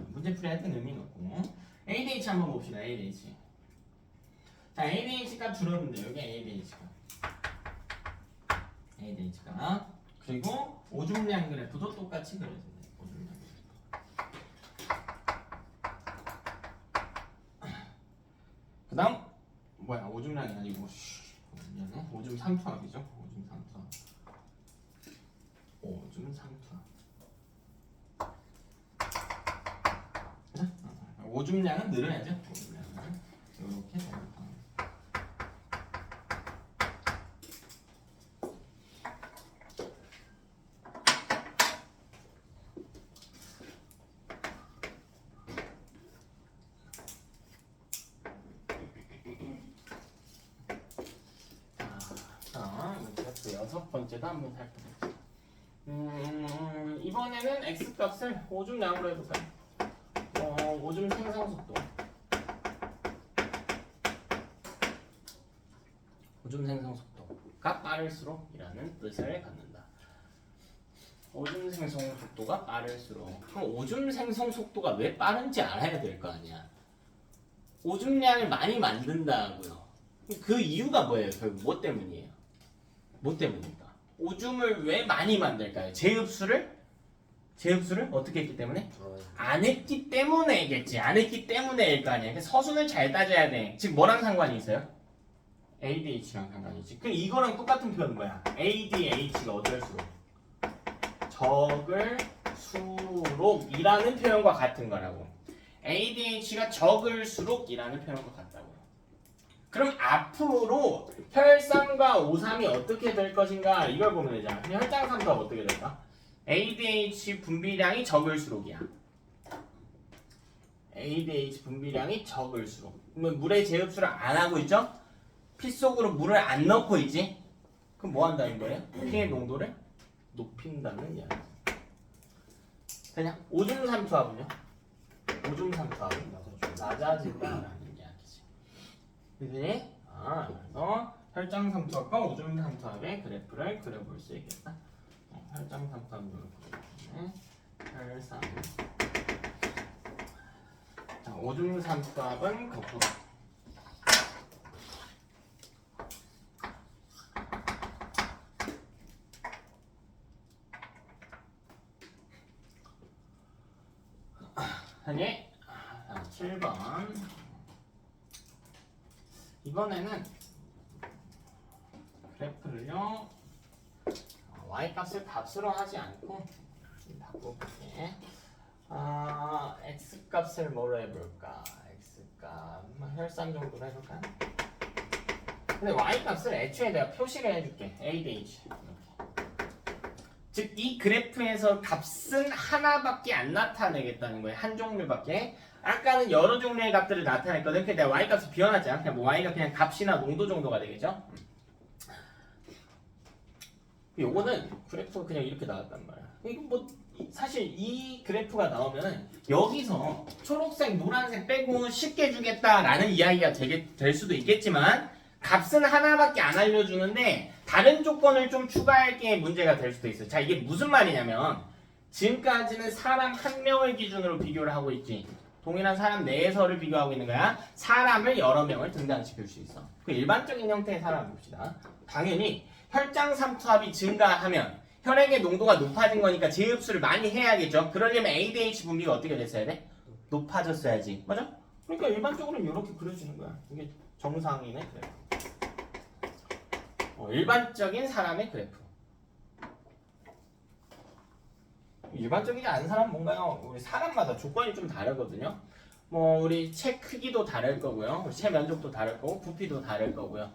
문제풀이 할 때는 의미는 없고. ADH 한번 봅시다. ADH. 자, ADH 값 줄었는데 여기 ADH 값 그리고 오줌량 그래프도 똑같이 그려지네. 오줌량 그래프. 그 다음 뭐야, 오줌량이 아니고 미안해. 오줌 삼투압이죠. 오줌 삼투압. 오줌량은 늘어야죠. 오줌량은 이렇게 됩니다. 그래서 여섯 번째도 한번 살펴보자. 이번에는 x 값을 오줌량으로 해볼까요? 오줌 생성 속도. 오줌 생성 속도가 빠를수록이라는 뜻을 갖는다. 오줌 생성 속도가 빠를수록. 그럼 오줌 생성 속도가 왜 빠른지 알아야 될 거 아니야. 오줌량을 많이 만든다고요. 그 이유가 뭐예요? 결국 뭐 때문이에요? 뭐 때문입니까? 오줌을 왜 많이 만들까요? 제흡수를 어떻게 했기 때문에? 안 했기 때문에겠지. 안 했기 때문에일 거 아니야. 서순을 잘 따져야 돼. 즉 뭐랑 상관이 있어요? ADH랑 상관이지. 그럼 이거랑 똑같은 표현 뭐야? ADH가 어쩔수록 적을수록이라는 표현과 같은 거라고. ADH가 적을수록이라는 표현과 같다고요. 그럼 앞으로 혈삼과 오삼이 어떻게 될 것인가 이걸 보면 되잖아. 그럼 혈장삼수가 어떻게 될까? ADH 분비량이 적을수록이야. ADH 분비량이 적을수록. 그러면 물의 제흡수를 안 하고 있죠? 피 속으로 물을 안 넣고 있지? 그럼 뭐 한다는 거예요? 피의 농도를 높인다는 이야기. 그냥 오줌 삼투압은요? 오줌 삼투압은 낮아진다라는 이야기지. 그지? 그래서 혈장 삼투압과 오줌 삼투압의 그래프를 그려볼 수 있겠다. 혈장 삼투압 이렇게 혈삼. 자, 오줌 삼투압은 거꾸로. 하니 7번. 이번에는 그래프를요 y 값을 값으로 하지 않고 바꿔볼게. x 값을 뭐로 해볼까? x 값 혈산 정도로 해볼까? 근데 y 값을 애초에 내가 표시를 해줄게. ADH. 즉 이 그래프에서 값은 하나밖에 안 나타내겠다는 거예요. 한 종류밖에. 아까는 여러 종류의 값들을 나타냈거든. 근데 내가 y값을 비워놨잖아. 그냥 뭐 y가 그냥 값이나 농도 정도가 되겠죠. 요거는 그래프가 그냥 이렇게 나왔단 말이야. 이거 뭐 사실 이 그래프가 나오면은 여기서 초록색, 노란색 빼고 쉽게 주겠다라는 이야기가 될 수도 있겠지만 값은 하나밖에 안 알려주는데 다른 조건을 좀 추가할 게 문제가 될 수도 있어요. 자, 이게 무슨 말이냐면 지금까지는 사람 한 명을 기준으로 비교를 하고 있지. 동일한 사람 내에서를 비교하고 있는 거야. 사람을 여러 명을 등장시킬 수 있어. 그 일반적인 형태의 사람을 봅시다. 당연히 혈장 삼투압이 증가하면 혈액의 농도가 높아진 거니까 제흡수를 많이 해야겠죠. 그러려면 ADH 분비가 어떻게 됐어야 돼? 높아졌어야지. 맞아? 그러니까 일반적으로는 이렇게 그려지는 거야. 이게 정상인의 그래프. 일반적인 사람의 그래프. 일반적이지 않은 사람은 뭔가요? 우리 사람마다 조건이 좀 다르거든요. 뭐 우리 체 크기도 다를 거고요. 체 면적도 다를 거고 부피도 다를 거고요.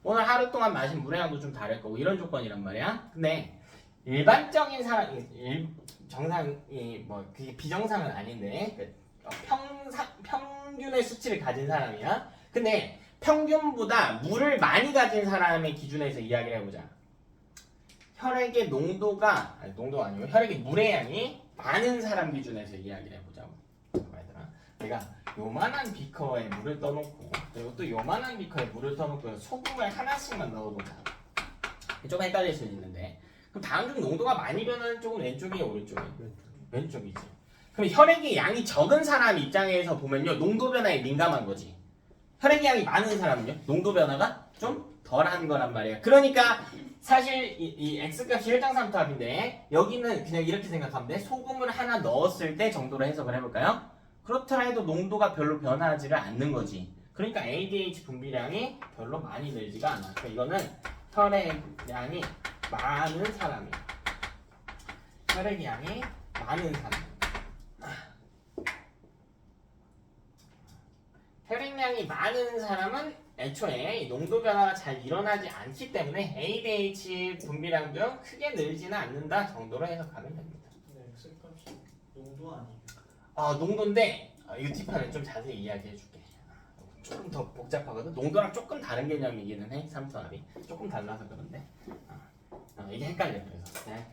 오늘 하루 동안 마신 물의 양도 좀 다를 거고 이런 조건이란 말이야. 근데 일반적인 사람, 정상이 뭐 그게 비정상은 아닌데 평균의 수치를 가진 사람이야. 근데 평균보다 물을 많이 가진 사람의 기준에서 이야기를 해보자. 혈액의 농도가 농도가 아니고 혈액의 물의 양이 많은 사람 기준에서 이야기를 해보자고. 얘들아, 내가 요만한 비커에 물을 떠놓고 그리고 또 요만한 비커에 물을 떠놓고 소금을 하나씩만 넣어보자. 좀 헷갈릴 수 있는데 그럼 다음 중 농도가 많이 변하는 쪽은 왼쪽이에요, 오른쪽이에요? 왼쪽이지. 그럼 혈액의 양이 적은 사람 입장에서 보면요 농도 변화에 민감한 거지. 혈액의 양이 많은 사람은요 농도 변화가 좀 덜한 거란 말이에요. 그러니까 사실 이 x값이 혈장삼투압인데 여기는 그냥 이렇게 생각하면 돼. 소금을 하나 넣었을 때 정도로 해석을 해볼까요? 그렇더라 해도 농도가 별로 변하지를 않는 거지. 그러니까 ADH 분비량이 별로 많이 늘지가 않아. 그러니까 이거는 혈액량이 많은 사람이야. 혈액량이 많은 사람. 혈액량이 많은 사람은 애초에 농도 변화가 잘 일어나지 않기 때문에 ADH 분비량 중 크게 늘지는 않는다 정도로 해석하면 됩니다. 네, X값이 농도 아니에요. 농도인데 이 팁하는 좀 자세히 이야기해 줄게. 조금 더 복잡하거든. 농도랑 조금 다른 개념이기는 해. 삼투압이 조금 달라서 그런데 이게 헷갈려요. 그래서 네.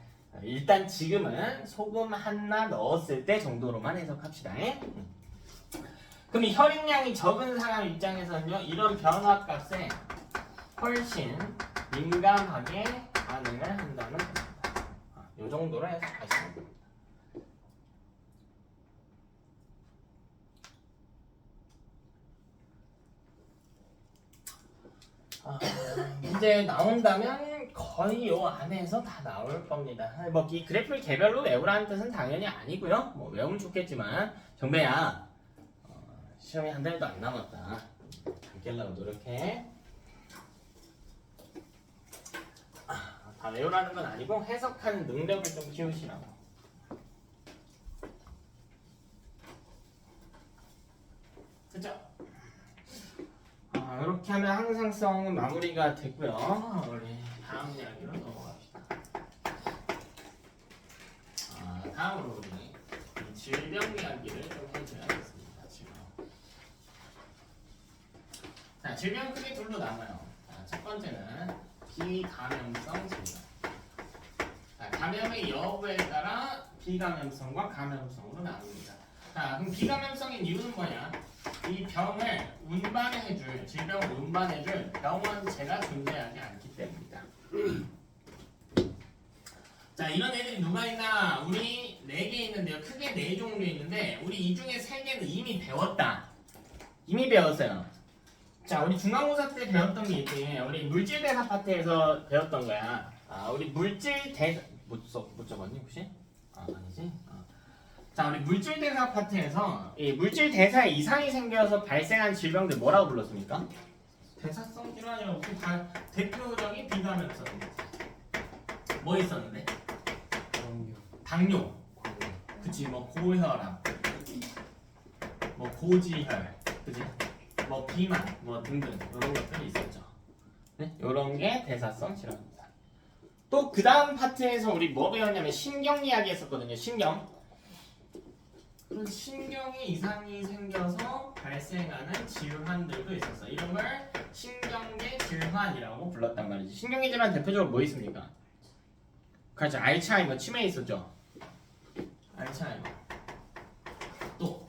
일단 지금은 소금 하나 넣었을 때 정도로만 해석합시다. 그럼 이 혈액량이 적은 사람 입장에서는요, 이런 변화값에 훨씬 민감하게 반응을 한다는 겁니다. 이 정도로 해석하시면 됩니다. 문제 나온다면 거의 요 안에서 다 나올 겁니다. 뭐 이 그래프를 개별로 외우라는 뜻은 당연히 아니고요. 뭐 외우면 좋겠지만 정배야 시험이 한 달도 안 남았다. 안 깨려고 노력해. 다 외우라는 건 아니고 해석하는 능력을 좀 키우시라고. 그죠? 이렇게 하면 항상성은 마무리가 됐고요. 우리 다음 이야기로 넘어갑시다. 다음으로 우리 질병 이야기를 좀 해줘야겠습니다. 자, 질병 크게 둘로 나눠요. 첫 번째는 비감염성 질병. 감염의 여부에 따라 비감염성과 감염성으로 나눕니다. 자, 그럼 비감염성인 이유는 뭐냐? 이 병을 운반해줄, 질병을 운반해줄 병원체가 존재하지 않기 때문이다. 자, 이런 애들이 누가 있나? 우리 4개 있는데요. 크게 4종류 있는데 우리 이 중에 3개는 이미 배웠다. 이미 배웠어요. 자, 우리 중간고사 때 배웠던 게 있지. 우리 물질대사 파트에서 배웠던 거야. 우리 물질대사 못 적었니 혹시? 아니지? 자, 우리 물질대사 파트에서 이 물질대사 이상이 생겨서 발생한 질병들 뭐라고 불렀습니까? 대사성 질환이라고. 대표적인 비감염성. 뭐 있었는데? 당뇨. 그치, 뭐 고혈압, 뭐 고지혈, 그치? 뭐 비만, 뭐 등등 이런 것들이 있었죠. 네? 이런 게 대사성 질환입니다. 또 그 다음 파트에서 우리 뭐 배웠냐면 신경 이야기 했었거든요. 신경. 그런 신경에 이상이 생겨서 발생하는 질환들도 있었어. 이런 걸 신경계 질환이라고 불렀단 말이지. 신경계 질환 대표적으로 뭐 있습니까? 그렇죠. 알츠하이머, 치매 있었죠. 알츠하이머. 또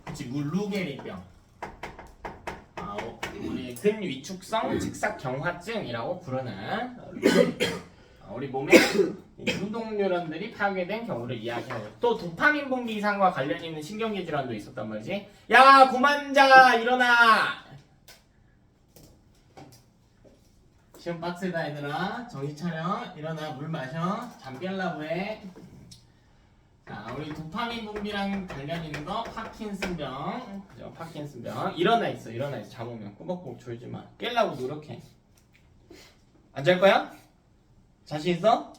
그치, 루게리병. 우리 근위축성 즉사경화증이라고 부르는 우리 몸에 유동뉴런들이 파괴된 경우를 이야기하고, 또 도파민 분비 이상과 관련 있는 신경계 질환도 있었단 말이지. 야, 고만자 일어나. 시험 빡세다 얘들아. 정신 차려. 일어나, 물 마셔. 잠 깰라고 해. 자, 우리 도파민 분비랑 관련 있는 거 파킨슨병. 그죠? 파킨슨병. 일어나 있어. 잠 오면 꾸벅꾸벅 졸지 마. 깰라고 노력해. 안 잘 거야? 자신 있어?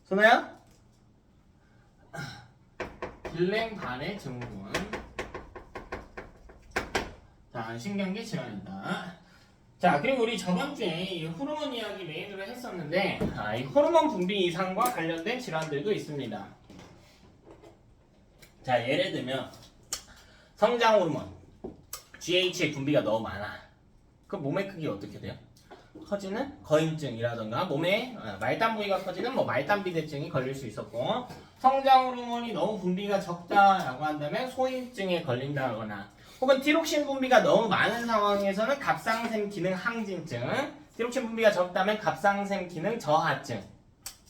선아야? 길랭반의 증후군. 자, 신경계 질환이다. 자, 그리고 우리 저번주에 이 호르몬 이야기 메인으로 했었는데, 이 호르몬 분비 이상과 관련된 질환들도 있습니다. 자, 예를 들면 성장 호르몬 GH의 분비가 너무 많아. 그럼 몸의 크기 어떻게 돼요? 커지는 거인증이라던가 몸에 말단 부위가 커지는 뭐 말단 비대증이 걸릴 수 있었고, 성장 호르몬이 너무 분비가 적다라고 한다면 소인증에 걸린다거나, 혹은 티록신 분비가 너무 많은 상황에서는 갑상샘 기능 항진증, 티록신 분비가 적다면 갑상샘 기능 저하증,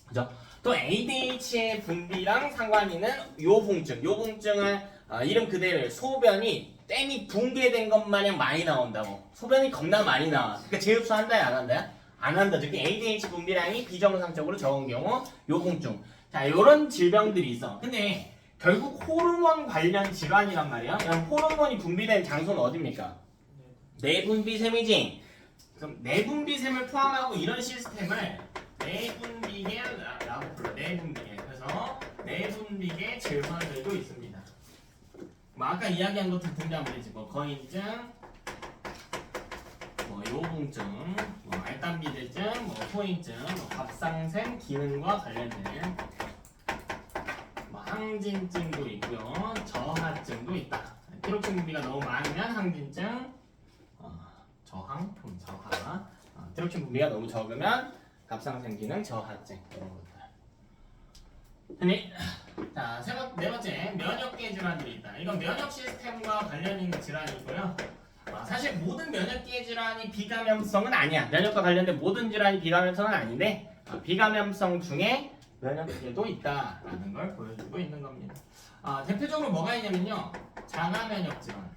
그죠? 또 ADH의 분비랑 상관 있는 요붕증. 요붕증은 이름 그대로 소변이 댐이 붕괴된 것 마냥 많이 나온다고. 소변이 겁나 많이 나와. 그러니까 재흡수 한다요, 안 한다요? 안 한다. 즉 ADH 분비량이 비정상적으로 적은 경우 요붕증. 자, 이런 질병들이 있어. 근데 결국 호르몬 관련 질환이란 말이야. 그럼 호르몬이 분비된 장소는 어디입니까? 내분비샘이지. 그럼 내분비샘을 포함하고 이런 시스템을 내분비계라고 불러. 내분비계. 그래서 내분비계 질환들도 있습니다. 뭐 아까 이야기한 것들 등장하면 되지. 뭐 거인증, 뭐 요붕증, 뭐 말단비대증, 뭐 소인증, 뭐 갑상샘 기능과 관련된 뭐 항진증도 있고요. 저하증도 있다. 티록신 분비가 너무 많으면 항진증, 저하. 티록신 분비가 너무 적으면 갑상선 기능 저하증 이런 것들. 아니, 자, 네 번째 면역계 질환들이 있다. 이건 면역 시스템과 관련 있는 질환이고요. 사실 모든 면역계 질환이 비감염성은 아니야. 면역과 관련된 모든 질환이 비감염성은 아닌데 비감염성 중에 면역계도 있다라는 걸 보여주고 있는 겁니다. 대표적으로 뭐가 있냐면요, 자가 면역 질환.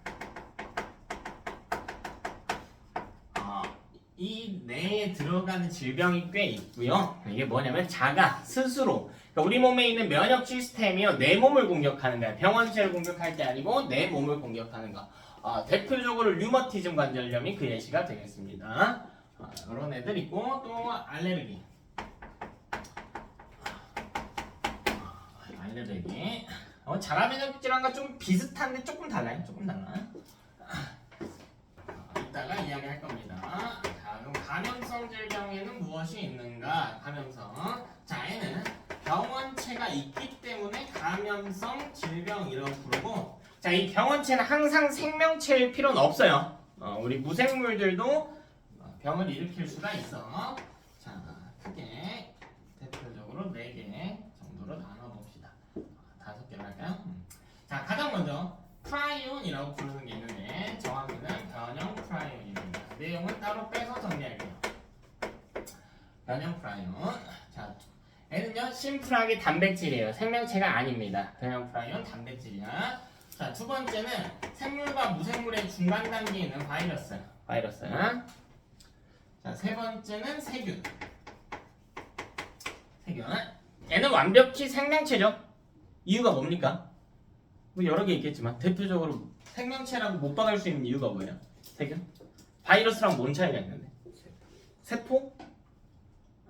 이 내에 들어가는 질병이 꽤 있고요. 이게 뭐냐면 자가 스스로, 그러니까 우리 몸에 있는 면역 시스템이요, 내 몸을 공격하는 거야. 병원체를 공격할 게 아니고 내 몸을 공격하는 거. 대표적으로 류머티즘 관절염이 그 예시가 되겠습니다. 이런 애들 있고, 또 알레르기. 알레르기. 자가 면역 질환과 좀 비슷한데 조금 달라요. 조금 달라. 이따가 이야기할 겁니다. 자, 그럼 감염성 질병에는 무엇이 있는가? 감염성. 자, 얘는 병원체가 있기 때문에 감염성 질병이라고 부르고, 자, 이 병원체는 항상 생명체일 필요는 없어요. 우리 무생물들도 병을 일으킬 수가 있어. 자, 크게 대표적으로 4개 정도로 나눠봅시다. 5개로 할까요? 자, 가장 먼저 프라이온이라고 부르는 게 있는데 정확히는 변형 프라이온입니다. 내용은 따로 빼서 정리할게요. 변형 프라이온. 자, 얘는요 심플하게 단백질이에요. 생명체가 아닙니다. 변형 프라이온 단백질이야. 자, 두 번째는 생물과 무생물의 중간 단계에 있는 바이러스. 자, 세 번째는 세균. 얘는 완벽히 생명체죠. 이유가 뭡니까? 뭐 여러 개 있겠지만 대표적으로 생명체라고 못 박을 수 있는 이유가 뭐예요? 세균? 바이러스랑 뭔 차이가 있는데? 세포?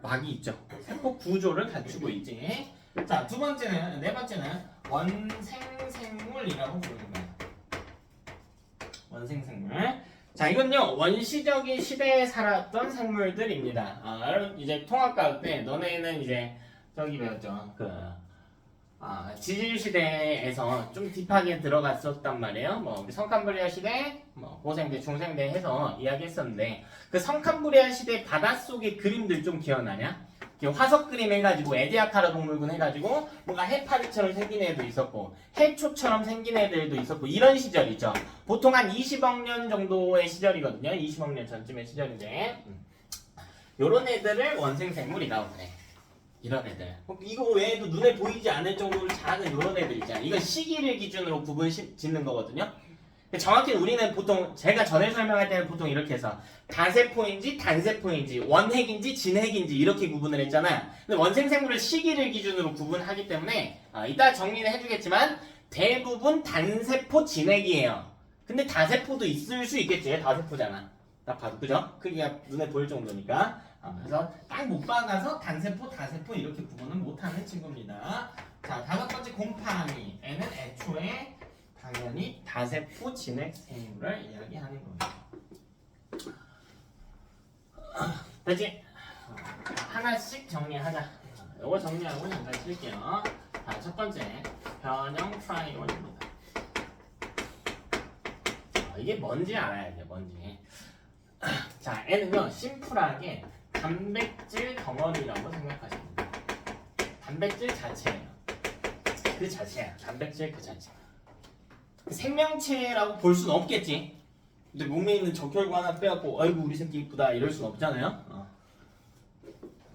막이 있죠. 세포 구조를 갖추고 있지. 자, 네 번째는 원생생물이라고 부르는 거예요. 원생생물. 자, 이건요 원시적인 시대에 살았던 생물들입니다. 여러분 이제 통합과학 때 너네는 이제 저기 배웠죠. 지질 시대에서 좀 딥하게 들어갔었단 말이에요. 뭐 성캄브리아 시대, 뭐 고생대, 중생대 해서 이야기했었는데 그 성캄브리아 시대 바닷속의 그림들 좀 기억나냐? 화석 그림 해가지고 에디아카라 동물군 해가지고 뭔가 해파리처럼 생긴 애도 있었고 해초처럼 생긴 애들도 있었고 이런 시절이죠. 보통 한 20억 년 정도의 시절이거든요. 20억 년 전쯤의 시절인데 요런 애들을 원생생물이라고 그래. 이런 애들. 이거 외에도 눈에 보이지 않을 정도로 작은 이런 애들 있잖아. 이건 시기를 기준으로 구분 짓는 거거든요. 정확히 우리는 보통 제가 전에 설명할 때는 보통 이렇게 해서 다세포인지 단세포인지 원핵인지 진핵인지 이렇게 구분을 했잖아. 근데 원생생물을 시기를 기준으로 구분하기 때문에 이따 정리는 해주겠지만 대부분 단세포 진핵이에요. 근데 다세포도 있을 수 있겠지. 다세포잖아. 딱 봐도 그죠? 크기가 눈에 보일 정도니까. 그래서 딱 못 박아서 단세포, 다세포 이렇게 구분은 못하는 친구입니다. 자, 5번째 곰팡이. 얘는 애초에 당연히 다세포 진핵 생물을 이야기하는 겁니다. 됐지? 하나씩 정리하자. 요거 정리하고 잠깐 쉴게요. 자, 첫 번째 변형 프라이온입니다. 이게 뭔지 알아야 돼. 뭔지. 자, 얘는요 심플하게 단백질 덩어리라고 생각하시면 돼요. 단백질 자체예요. 그 자체야. 단백질 그 자체. 생명체라고 볼 수는 없겠지. 근데 몸에 있는 적혈구 하나 빼갖고 아이고 우리 새끼 이쁘다 이럴 수는 없잖아요.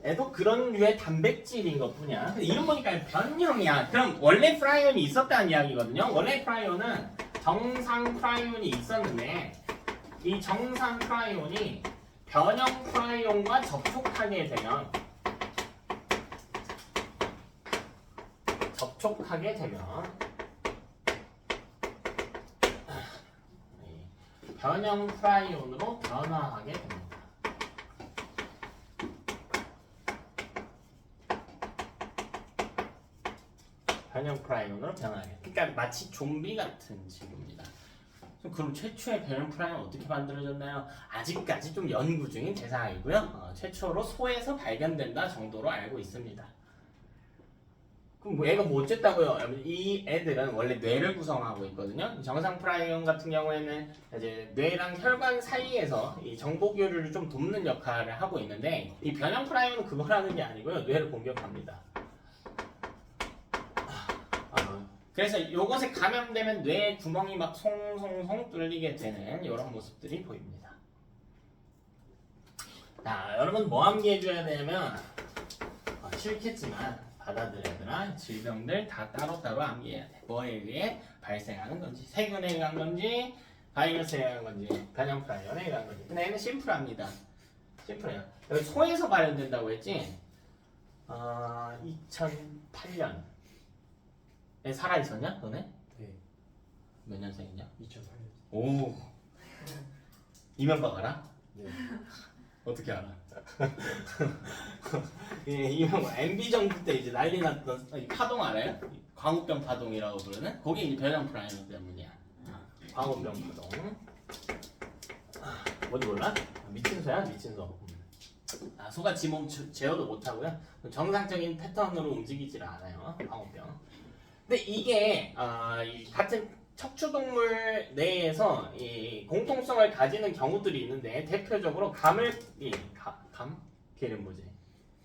애도 그런 류의 단백질인 것 뿐이야. 근데 이름 보니까 변형이야. 그럼 원래 프라이온이 있었다는 이야기거든요. 원래 프라이온은 정상 프라이온이 있었는데 이 정상 프라이온이 변형 프라이온과 접촉하게 되면 변형 프라이온으로 변화하게 됩니다. 변형 프라이온으로 변화하게. 그러니까 마치 좀비 같은 식입니다. 그럼 최초의 변형 프라이온 어떻게 만들어졌나요? 아직까지 좀 연구 중인 대상이고요. 최초로 소에서 발견된다 정도로 알고 있습니다. 그럼 뭐 얘가 뭐 어쨌다고요? 이 애들은 원래 뇌를 구성하고 있거든요. 정상 프라이온 같은 경우에는 이제 뇌랑 혈관 사이에서 이 정보 교류를 좀 돕는 역할을 하고 있는데 이 변형 프라이온은 그걸 하는 게 아니고요. 뇌를 공격합니다. 그래서 요것에 감염되면 뇌 구멍이 막 송송송 뚫리게 되는 이런 모습들이 보입니다. 자, 여러분 뭐 암기해줘야 되냐면 싫겠지만 받아들여야 질병들 다 따로따로 암기해야 돼. 뭐에 의해 발생하는 건지, 세균에 의한 건지, 바이러스에 의한 건지, 변형 프라이온에 의한 건지. 근데 얘는 심플합니다. 심플해요. 여기 소에서 발현된다고 했지? 2008년에 살아있었냐? 너네? 네. 몇 년생이냐? 2008년. 오. 이명박 알아? 네. 어떻게 알아? 예, 이명박 MB 정부 때 이제 난리 났던 이 파동 알아요? 광우병 파동이라고 부르는? 거기 이제 변형 프라이온 때문이야. 광우병 파동. 뭔지 몰라? 미친 소야, 미친 소. 소가 지 몸 제어도 못하고요. 정상적인 패턴으로 움직이질 않아요. 광우병. 근데 이게 이 같은 척추동물 내에서 이 공통성을 가지는 경우들이 있는데 대표적으로 감을 감? 걔는 뭐지?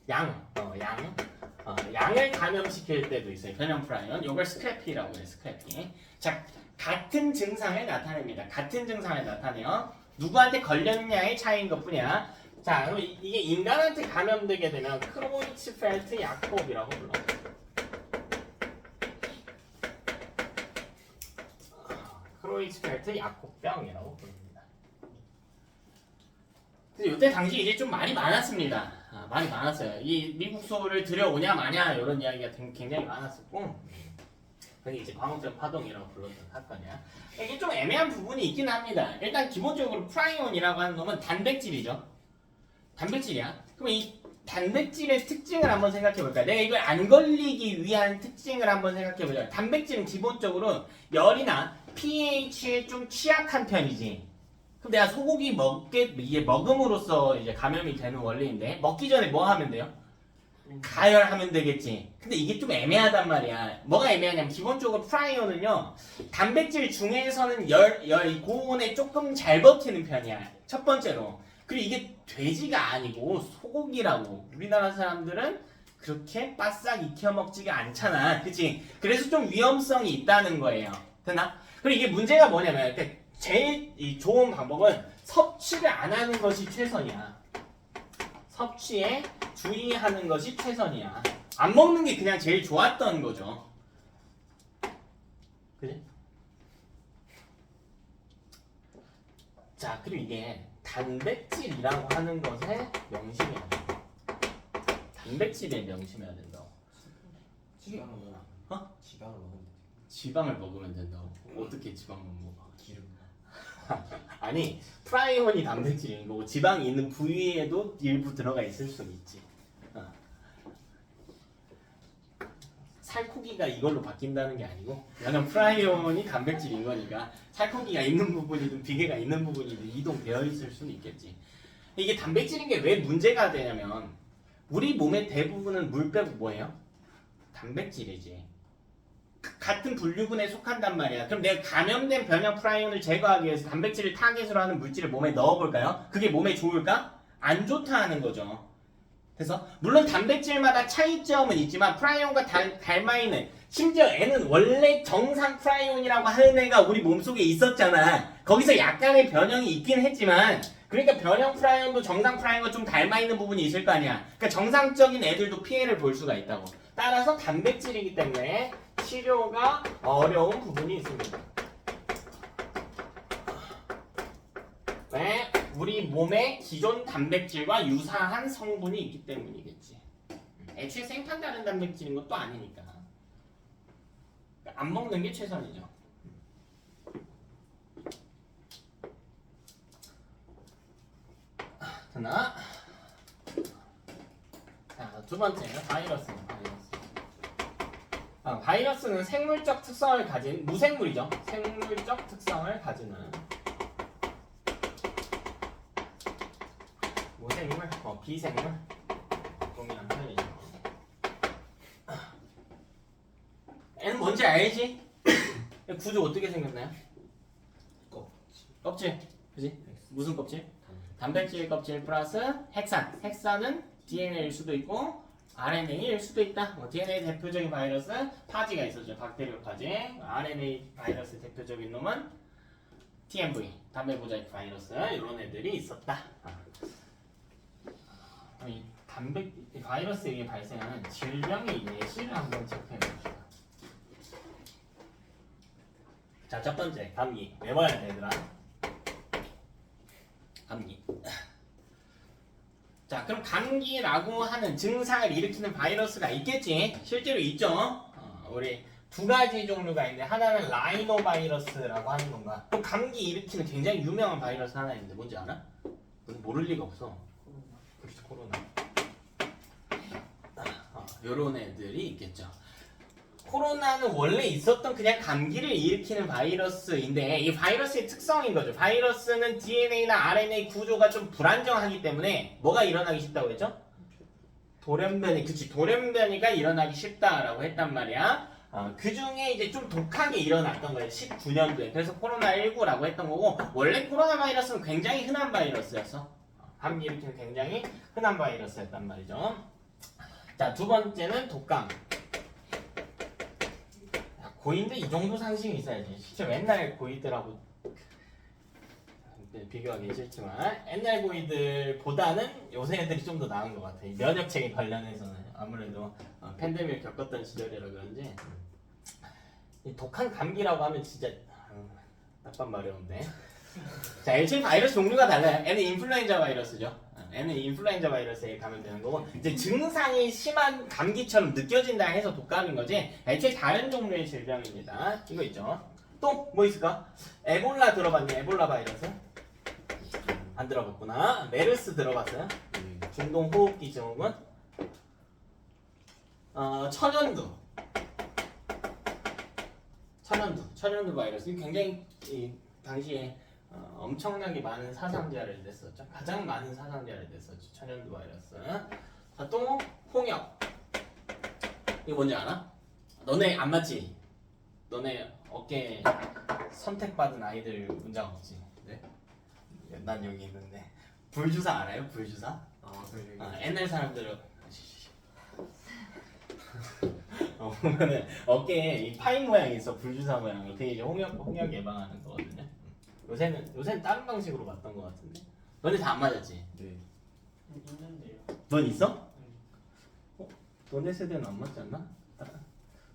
양을 감염시킬 때도 있어요. 변형 프라이온. 이걸 스크래피라고 해요. 스크래피. 자, 같은 증상을 나타냅니다. 같은 증상을 나타내요. 누구한테 걸렸냐의 차이인 것뿐이야. 자, 그럼 이게 인간한테 감염되게 되면 크로이츠펠트 야콥이라고 불러요. 크로이츠펠트 야콥병이라고 부릅니다. 근데 이때 당시 이제 좀 말이 많았습니다. 많이 많았어요. 이 미국 소를 들여오냐 마냐 이런 이야기가 굉장히 많았었고, 그게 이제 광우병 파동이라고 불렀던 사건이야. 이게 좀 애매한 부분이 있긴 합니다. 일단 기본적으로 프라이온이라고 하는 놈은 단백질이죠. 단백질이야. 그럼 이 단백질의 특징을 한번 생각해 볼까요? 내가 이걸 안 걸리기 위한 특징을 한번 생각해 보자. 단백질은 기본적으로 열이나 pH에 좀 취약한 편이지. 그럼 내가 소고기 이게 먹음으로써 이제 감염이 되는 원리인데 먹기 전에 뭐 하면 돼요? 가열하면 되겠지. 근데 이게 좀 애매하단 말이야. 뭐가 애매하냐면 기본적으로 프라이온은요 단백질 중에서는 고온에 조금 잘 버티는 편이야. 첫 번째로. 그리고 이게 돼지가 아니고 소고기라고. 우리나라 사람들은 그렇게 바싹 익혀 먹지가 않잖아. 그치? 그래서 좀 위험성이 있다는 거예요. 됐나? 그리고 이게 문제가 뭐냐면 제일 좋은 방법은 섭취를 안 하는 것이 최선이야. 섭취에 주의하는 것이 최선이야. 안 먹는 게 그냥 제일 좋았던 거죠. 그지? 자, 그리고 이게 단백질이라고 하는 것에 명심해야 돼. 단백질에 명심해야 된다고. 지방을 먹으면 지방을 먹으면 돼. 지방을 먹으면 된다고. 어떻게 지방을 먹어? 기름. 아니, 프라이온이 단백질인 거고 지방이 있는 부위에도 일부 들어가 있을 수는 있지. 살코기가 이걸로 바뀐다는 게 아니고 그냥 프라이온이 단백질인 거니까 살코기가 있는 부분이든 비계가 있는 부분이든 이동되어 있을 수는 있겠지. 이게 단백질인 게 왜 문제가 되냐면 우리 몸의 대부분은 물 빼고 뭐예요? 단백질이지. 같은 분류군에 속한단 말이야. 그럼 내가 감염된 변형 프라이온을 제거하기 위해서 단백질을 타겟으로 하는 물질을 몸에 넣어볼까요? 그게 몸에 좋을까? 안 좋다는 거죠. 그래서 물론 단백질마다 차이점은 있지만 프라이온과 닮아 있는, 심지어 애는 원래 정상 프라이온이라고 하는 애가 우리 몸속에 있었잖아. 거기서 약간의 변형이 있긴 했지만 그러니까 변형 프라이온도 정상 프라이온과 좀 닮아 있는 부분이 있을 거 아니야. 그러니까 정상적인 애들도 피해를 볼 수가 있다고. 따라서 단백질이기 때문에 치료가 어려운 부분이 있습니다. 왜? 우리 몸에 기존 단백질과 유사한 성분이 있기 때문이겠지. 애초에 생판 다른 단백질인 것도 아니니까. 안 먹는 게 최선이죠. 하나. 자, 두 번째 바이러스는 바이러스는 생물적 특성을 가진 무생물이죠. 생물적 특성을 가지는 무생물, 비생물 동일한 표현이죠. 얘는 뭔지 알지? 구조 어떻게 생겼나요? 껍질, 그지? 무슨 껍질? 단백질 껍질 플러스 핵산. 핵산은 DNA일 수도 있고 RNA일 수도 있다. DNA 대표적인 바이러스 파지가 있었죠. 박테리오 파지. RNA 바이러스 대표적인 놈은 TMV, 담배 모자이크 바이러스 이런 애들이 있었다. 이 이 바이러스에 의해 발생하는 질병의 예시를 한번 체크해 봅시다. 자, 첫 번째 감기. 외워야 돼, 얘들아. 감기. 자, 그럼 감기라고 하는 증상을 일으키는 바이러스가 있겠지? 실제로 있죠? 우리 두 가지 종류가 있는데 하나는 라이노 바이러스라고 하는 건가? 또 감기 일으키는 굉장히 유명한 바이러스 하나 있는데 뭔지 알아? 너는 모를 리가 없어. 그렇지, 코로나. 요런 애들이 있겠죠. 코로나는 원래 있었던 그냥 감기를 일으키는 바이러스인데 이 바이러스의 특성인 거죠. 바이러스는 DNA나 RNA 구조가 좀 불안정하기 때문에 뭐가 일어나기 쉽다고 했죠? 돌연변이, 그치, 돌연변이가 일어나기 쉽다라고 했단 말이야. 그 중에 이제 좀 독하게 일어났던 거예요. 19년도에. 그래서 코로나19라고 했던 거고 원래 코로나 바이러스는 굉장히 흔한 바이러스였어. 감기 일으키는 굉장히 흔한 바이러스였단 말이죠. 자, 두 번째는 독감. 고인들 이 정도 상식이 있어야지. 진짜 맨날 고이들하고 비교하기 싫지만 옛날 고이들보다는 요새 애들이 좀 더 나은 것 같아. 면역체계 관련해서는 아무래도 팬데믹을 겪었던 시절이라 그런지 이 독한 감기라고 하면 진짜 나쁜 마려운데. 자, 애초에 바이러스 종류가 달라요. 얘는 인플루엔자 바이러스죠. 얘는 인플루엔자 바이러스에 가면 되는 거고 이제 증상이 심한 감기처럼 느껴진다 해서 독감인 거지 애초에 다른 종류의 질병입니다. 이거 있죠. 또 뭐 있을까? 에볼라 들어봤니? 에볼라 바이러스? 안 들어봤구나. 메르스 들어봤어요? 중동 호흡기 증후군? 천연두 바이러스. 굉장히 이 당시에 엄청나게 많은 사상자를 냈었죠. 가장 많은 사상자를 냈었죠. 천연두 바이러스. 자, 또 홍역. 이거 뭔지 알아? 너네 안 맞지? 너네 어깨에 선택받은 아이들 문장 없지? 네? 난 여기 있는데. 불주사 알아요? 불주사? 옛날 사람들은 보면은 어깨에 이 파인 모양이 있어. 불주사 모양으로. 그게 이제 홍역 예방하는 거거든요. 요새는 다른 방식으로 맞던 것 같은데. 너네 다 안 맞았지? 네. 있는데요. 넌 있어? 너네 세대는 안 맞지 않나?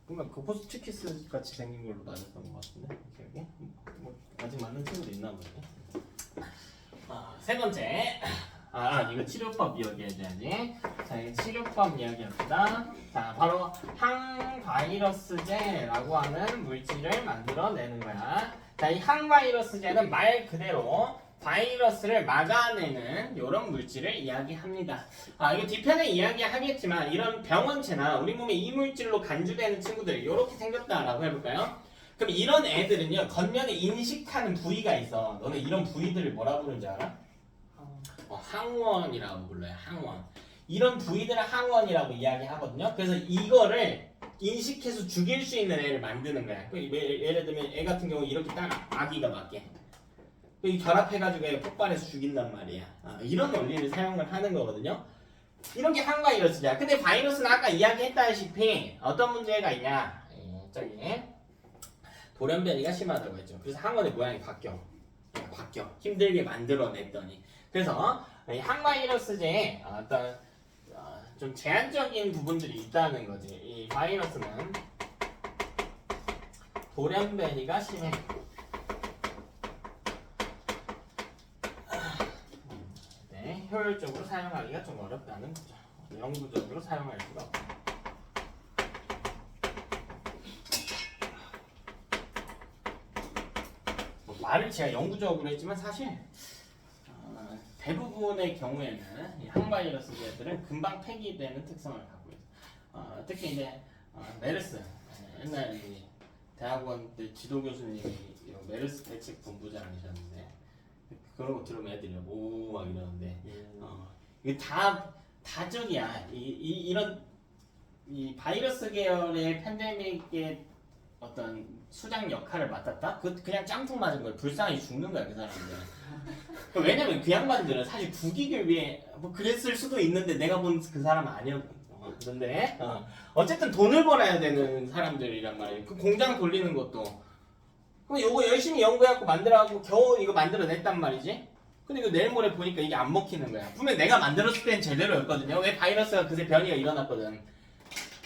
뭔가 그 포스트키스 같이 생긴 걸로 맞았던 것 같은데 기억에? 뭐 아직 맞는 친구도 있나 보네. 세 번째. 이거 치료법 이야기해줘야지. 자, 이 치료법 이야기합니다. 자, 바로 항바이러스제라고 하는 물질을 만들어내는 거야. 자, 이 항바이러스제는 말 그대로 바이러스를 막아내는 이런 물질을 이야기합니다. 이거 뒤편에 이야기하겠지만 이런 병원체나 우리 몸에 이물질로 간주되는 친구들 이렇게 생겼다라고 해볼까요? 그럼 이런 애들은요 겉면에 인식하는 부위가 있어. 너네 이런 부위들을 뭐라 부르는지 알아? 항원이라고 불러요. 항원. 이런 부위들을 항원이라고 이야기하거든요. 그래서 이거를 인식해서 죽일 수 있는 애를 만드는 거야. 예를 들면 애 같은 경우 이렇게 딱 아기가 맞게 이 결합해가지고 애 폭발해서 죽인단 말이야. 이런 원리를 사용을 하는 거거든요. 이런 게 항바이러스야. 근데 바이러스는 아까 이야기했다시피 어떤 문제가 있냐? 저기 돌연변이가 심하다고 했죠. 그래서 항원의 모양이 바뀌어. 힘들게 만들어냈더니. 그래서 이 항바이러스제에 어떤 좀 제한적인 부분들이 있다는 거지. 이 바이러스는 돌연변이가 심해. 네, 효율적으로 사용하기가 좀 어렵다는 거죠. 영구적으로 사용할 수가 없고. 말을 제가 영구적으로 했지만 사실 대부분의 경우에는 이 항바이러스제들은 금방 폐기되는 특성을 갖고 있어요. 특히 이제 메르스 옛날 대학원 때 지도 교수님이 메르스 대책 본부장이셨는데 그런 거 들으면 애들이 오 막 이러는데 이게 다 적이야. 이런 이 바이러스 계열의 팬데믹의 어떤 수장 역할을 맡았다? 그 그냥 짱통 맞은 거야. 불쌍히 죽는 거야 그 사람들. 왜냐면 그 양반들은 사실 국익을 위해 뭐 그랬을 수도 있는데 내가 본 그 사람은 아니었거든. 그런데 어쨌든 돈을 벌어야 되는 사람들이란 말이에요. 그 공장 돌리는 것도. 그럼 요거 열심히 연구해갖고 만들어갖고 겨우 이거 만들어냈단 말이지. 근데 이거 내일 모레 보니까 이게 안 먹히는 거야. 분명 내가 만들었을 땐 제대로였거든요. 왜 바이러스가 그새 변이가 일어났거든.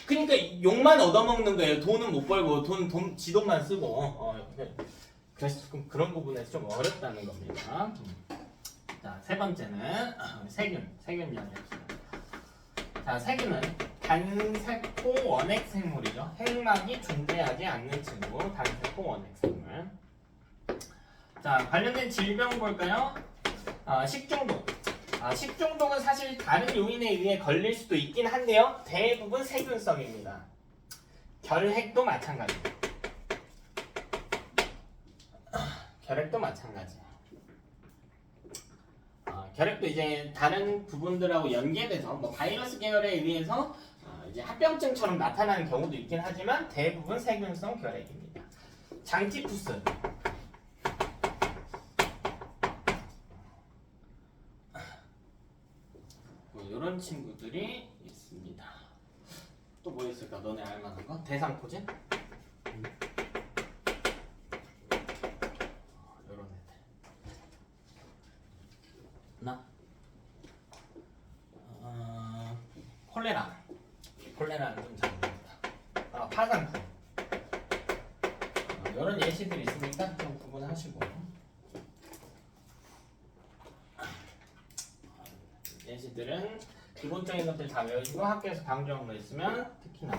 그러니까 욕만 얻어먹는 거예요. 돈은 못 벌고 돈 지돈만 쓰고. 그래서 그런 부분에서 좀 어렵다는 겁니다. 자, 세 번째는 세균 이야기합시다. 자, 세균은 단세포 원핵 생물이죠. 핵막이 존재하지 않는 친구, 단세포 원핵 생물. 자, 관련된 질병 볼까요? 식중독. 식중독은 사실 다른 요인에 의해 걸릴 수도 있긴 한데요. 대부분 세균성입니다. 결핵도 마찬가지. 결핵도 마찬가지. 결핵도 이제 다른 부분들하고 연계돼서 뭐 바이러스 계열에 의해서 이제 합병증처럼 나타나는 경우도 있긴 하지만 대부분 세균성 결핵입니다. 장티푸스. 이런 친구들이 있습니다. 또 뭐 있을까? 너네 알만한 거? 대상포진? 이런 애들. 나? 콜레라는 좀 잘모릅니다. 파상풍. 이런 예시들이 있으니까 좀 구분하시고. 예시들은 기본적인 것들 다 외우시고 학교에서 강조한 거 있으면 특히나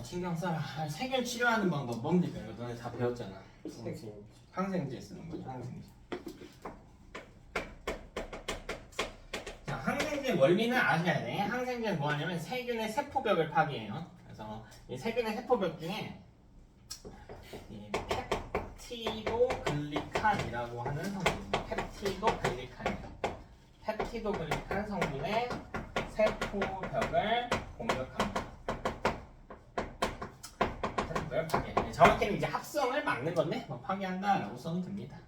신경 써라. 세균 치료하는 방법 뭡니까? 이거 너네 다 배웠잖아. 항생제 쓰는 거죠. 항생제. 자, 항생제 원리는 아셔야 돼. 항생제는 뭐 하냐면 세균의 세포벽을 파괴해요. 그래서 이 세균의 세포벽 중에 이 펩티도글리칸이라고 하는 성분입니다. 펩티도글리칸이에요. 펩티도글리칸 성분의 세포벽을 공격합니다. 세포벽을 파괴. 정확히는 이제 합성을 막는 건데 뭐 파괴한다라고 써도 됩니다.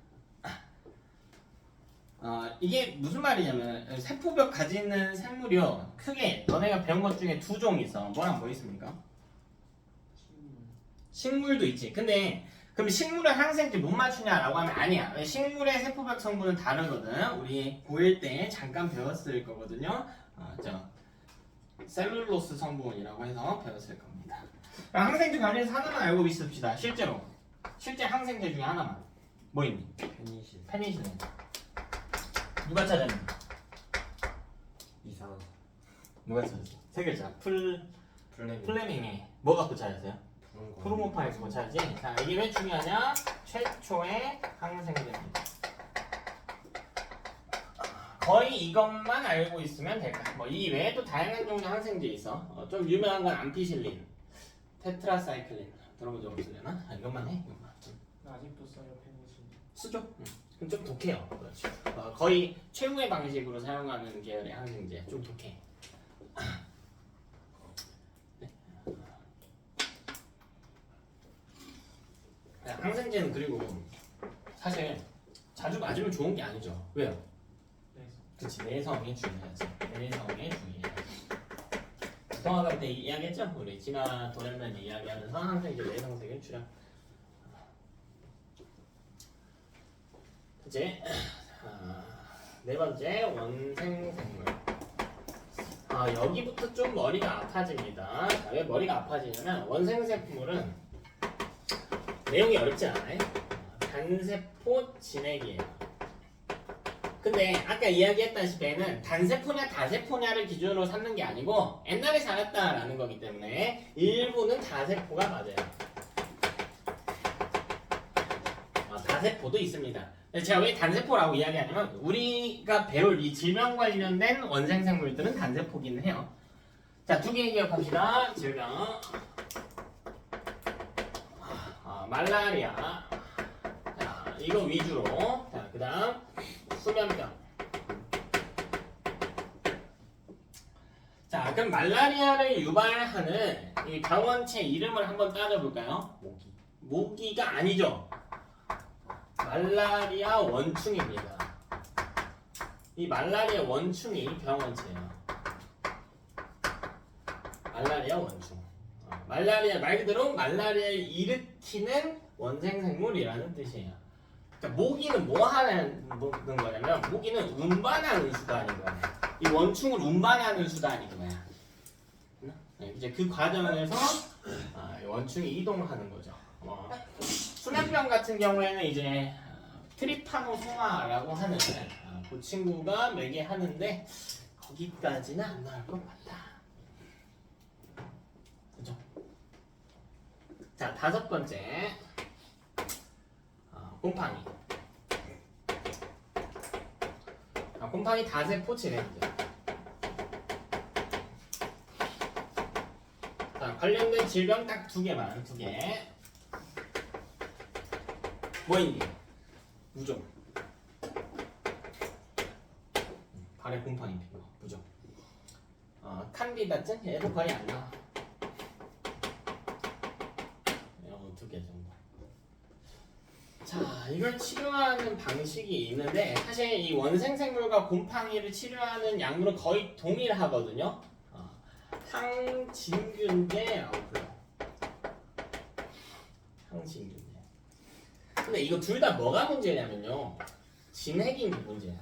이게 무슨 말이냐면 세포벽 가지는 생물이요. 크게 너네가 배운 것 중에 두 종이 있어. 뭐랑 뭐 있습니까? 식물도 있지. 근데 그럼 식물의 항생제 못 맞추냐라고 하면 아니야. 왜? 식물의 세포벽 성분은 다르거든. 우리 고1 때 잠깐 배웠을 거거든요. 셀룰로스 성분이라고 해서 배웠을 겁니다. 그럼 항생제 관련해서 하나만 알고 있읍시다. 실제 항생제 중에 하나만. 뭐 있니? 페니실린. 누가 찾았니? 이상한 누가 찾았어? 세 글자. 플레밍 플레밍이 뭐 갖고 찾았어요? 프로모파에서 뭐 찾지? 자, 이게 왜 중요하냐? 최초의 항생제입니다. 거의 이것만 알고 있으면 될까? 뭐 이 외에도 다양한 종류의 항생제 있어. 좀 유명한 건 암피실린, 테트라사이클린. 들어본 적 없으려나? 이것만 해. 이것만. 아직도 써요 페니실린. 쓰죠? 그럼 좀 독해요. 그렇지. 거의 최후의 방식으로 사용하는 계열의 항생제. 좀 독해. 항생제는 그리고 사실 자주 맞으면 좋은 게 아니죠. 왜요? 그치, 내성이 중요하지. 내성이 중요하지. 동화가 때 이야기했죠? 우리 진화 도련변 이야기하면서 항생제 내성세균 출현. 이제 네 번째 원생생물. 여기부터 좀 머리가 아파집니다. 자, 왜 머리가 아파지냐면 원생생물은 내용이 어렵지 않아요. 단세포 진액이에요. 근데 아까 이야기했다시피는 단세포냐 다세포냐를 기준으로 삼는 게 아니고 옛날에 잘했다라는 거기 때문에 일부는 다세포가 맞아요. 다세포도 있습니다. 제가 왜 단세포라고 이야기하냐면 우리가 배울 이 질병 관련된 원생생물들은 단세포기는 해요. 자, 두 개 기억합시다. 질병. 말라리아. 자, 이거 위주로. 자, 그 다음 수면병. 자, 그럼 말라리아를 유발하는 이 병원체 이름을 한번 따져볼까요? 모기가 아니죠. 말라리아 원충입니다. 이 말라리아 원충이 병원체예요. 말라리아 원충. 말라리아 말 그대로 말라리아를 일으키는 원생생물이라는 뜻이에요. 그러니까 모기는 뭐 하는 거냐면 모기는 운반하는 수단인 거야. 이 원충을 운반하는 수단인 거야. 이제 그 과정에서 원충이 이동하는 거죠. 수면병 같은 경우에는 이제 트리파노소마라고 하는 그 친구가 매개하는데 거기까지는 안 나올 것 같다. 그죠? 자, 5번째 곰팡이. 곰팡이 다세포치래 이제. 자, 관련된 질병 딱 2개만 2개. 뭐인지 무좀. 발에 곰팡이 피고 무좀. 칸디다증 얘도 거의 안 나와. 이거 2개 정도. 자, 이걸 치료하는 방식이 있는데 사실 이 원생생물과 곰팡이를 치료하는 약물은 거의 동일하거든요. 항진균제라고 불러요. 항진균제. 근데 이거 둘 다 뭐가 문제냐면요. 진핵인 게 문제야.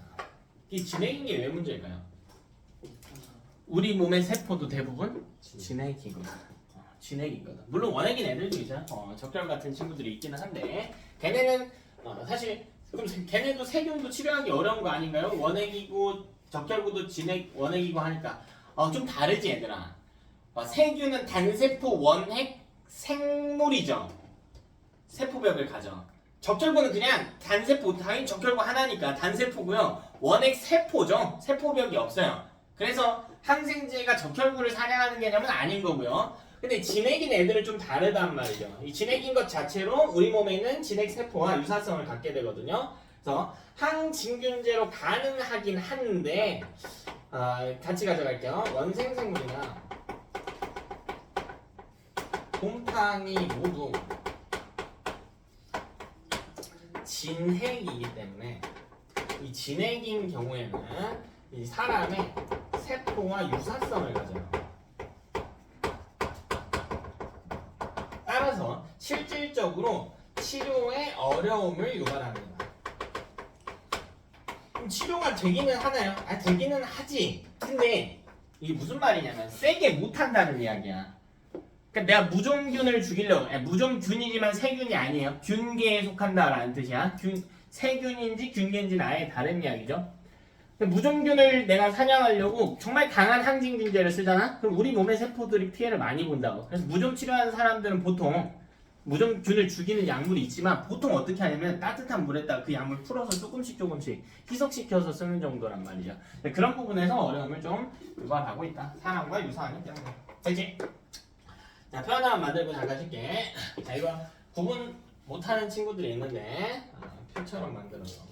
이 진핵인 게 왜 문제일까요? 우리 몸의 세포도 대부분 진핵이거든. 진핵이거든. 물론 원핵인 애들도 있어요. 적혈 같은 친구들이 있기는 한데 걔네는 사실 그럼 걔네도 세균도 치료하기 어려운 거 아닌가요? 원핵이고 적혈구도 진핵 원핵이고 하니까 좀 다르지 얘들아. 세균은 단세포 원핵 생물이죠. 세포벽을 가져. 적혈구는 그냥 단세포, 당연히 적혈구 하나니까 단세포고요. 원핵 세포죠. 세포벽이 없어요. 그래서 항생제가 적혈구를 사냥하는 개념은 아닌 거고요. 근데 진핵인 애들은 좀 다르단 말이죠. 이 진핵인 것 자체로 우리 몸에 있는 진핵 세포와 유사성을 갖게 되거든요. 그래서 항진균제로 가능하긴 한데 같이 가져갈게요. 원생생물이나 곰팡이 모두 진핵이기 때문에 이 진핵인 경우에는 이 사람의 세포와 유사성을 가져요. 따라서 실질적으로 치료에 어려움을 유발합니다. 그럼 치료가 되기는 하나요? 되기는 하지. 근데 이게 무슨 말이냐면 세게 못한다는 이야기야. 그러니까 내가 무좀균을 죽이려고 무좀균이지만 세균이 아니에요. 균계에 속한다라는 뜻이야. 세균인지 균계인지는 아예 다른 이야기죠. 무좀균을 내가 사냥하려고 정말 강한 항진균제를 쓰잖아? 그럼 우리 몸의 세포들이 피해를 많이 본다고. 그래서 무좀 치료하는 사람들은 보통 무좀균을 죽이는 약물이 있지만 보통 어떻게 하냐면 따뜻한 물에다가 그 약물 풀어서 조금씩 희석시켜서 쓰는 정도란 말이죠. 그런 부분에서 어려움을 좀 유발하고 있다. 사람과 유사하기 때문에. 되지? 자, 표현 하나 만들고 잠깐 쉴게. 자, 이거 구분 못하는 친구들이 있는데 표처럼 만들어서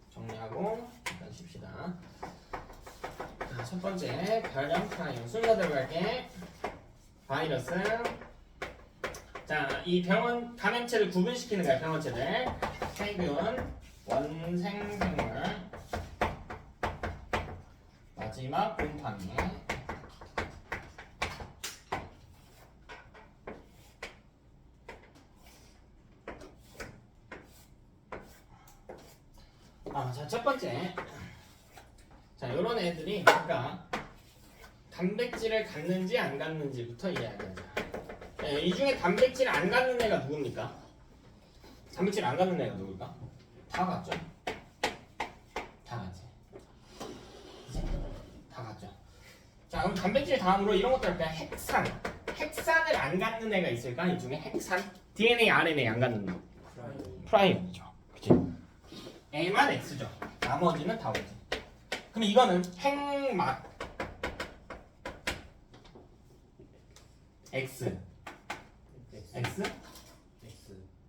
정리하고 일단 쉽시다. 자, 첫 번째 별량 프라임 순서대로 갈게. 바이러스. 자, 이 병원 감염체를 구분시키는 거야. 병원체들. 세균, 원생생물, 마지막 곰팡이. 자, 첫 번째. 자, 요런 애들이 아까 단백질을 갖는지 안 갖는지부터 이야기하자. 이 중에 단백질을 안 갖는 애가 누굽니까? 단백질 안 갖는 애가 누굴까? 다 갖죠? 다 갖지. 다 갖죠. 자, 그럼 단백질 다음으로 이런 것들 할까요? 핵산. 핵산을 안 갖는 애가 있을까? 이 중에 핵산? DNA, RNA 안 갖는 애. 프라임이죠. 그치? A만 X죠. 나머지는 다 O지. 그럼 이거는 핵막 X X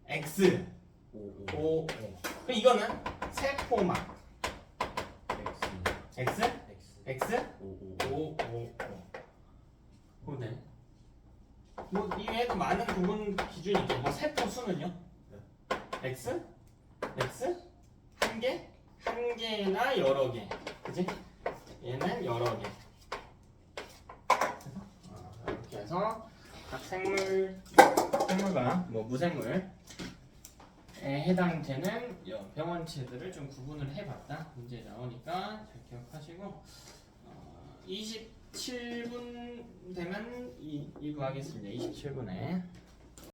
X O 그럼 이거는 세포막 X X O 네. 뭐 이외에도 많은 구분 기준이 있죠. 뭐 세포 수는요? x? x? 한 개? 한 개나 여러 개. 그지? 얘는 여러 개. 이렇게 해서 각 생물과 뭐 무생물에 해당되는 병원체들을 좀 구분을 해봤다. 문제 나오니까 잘 기억하시고 27분 되면 이거 하겠습니다. 27분에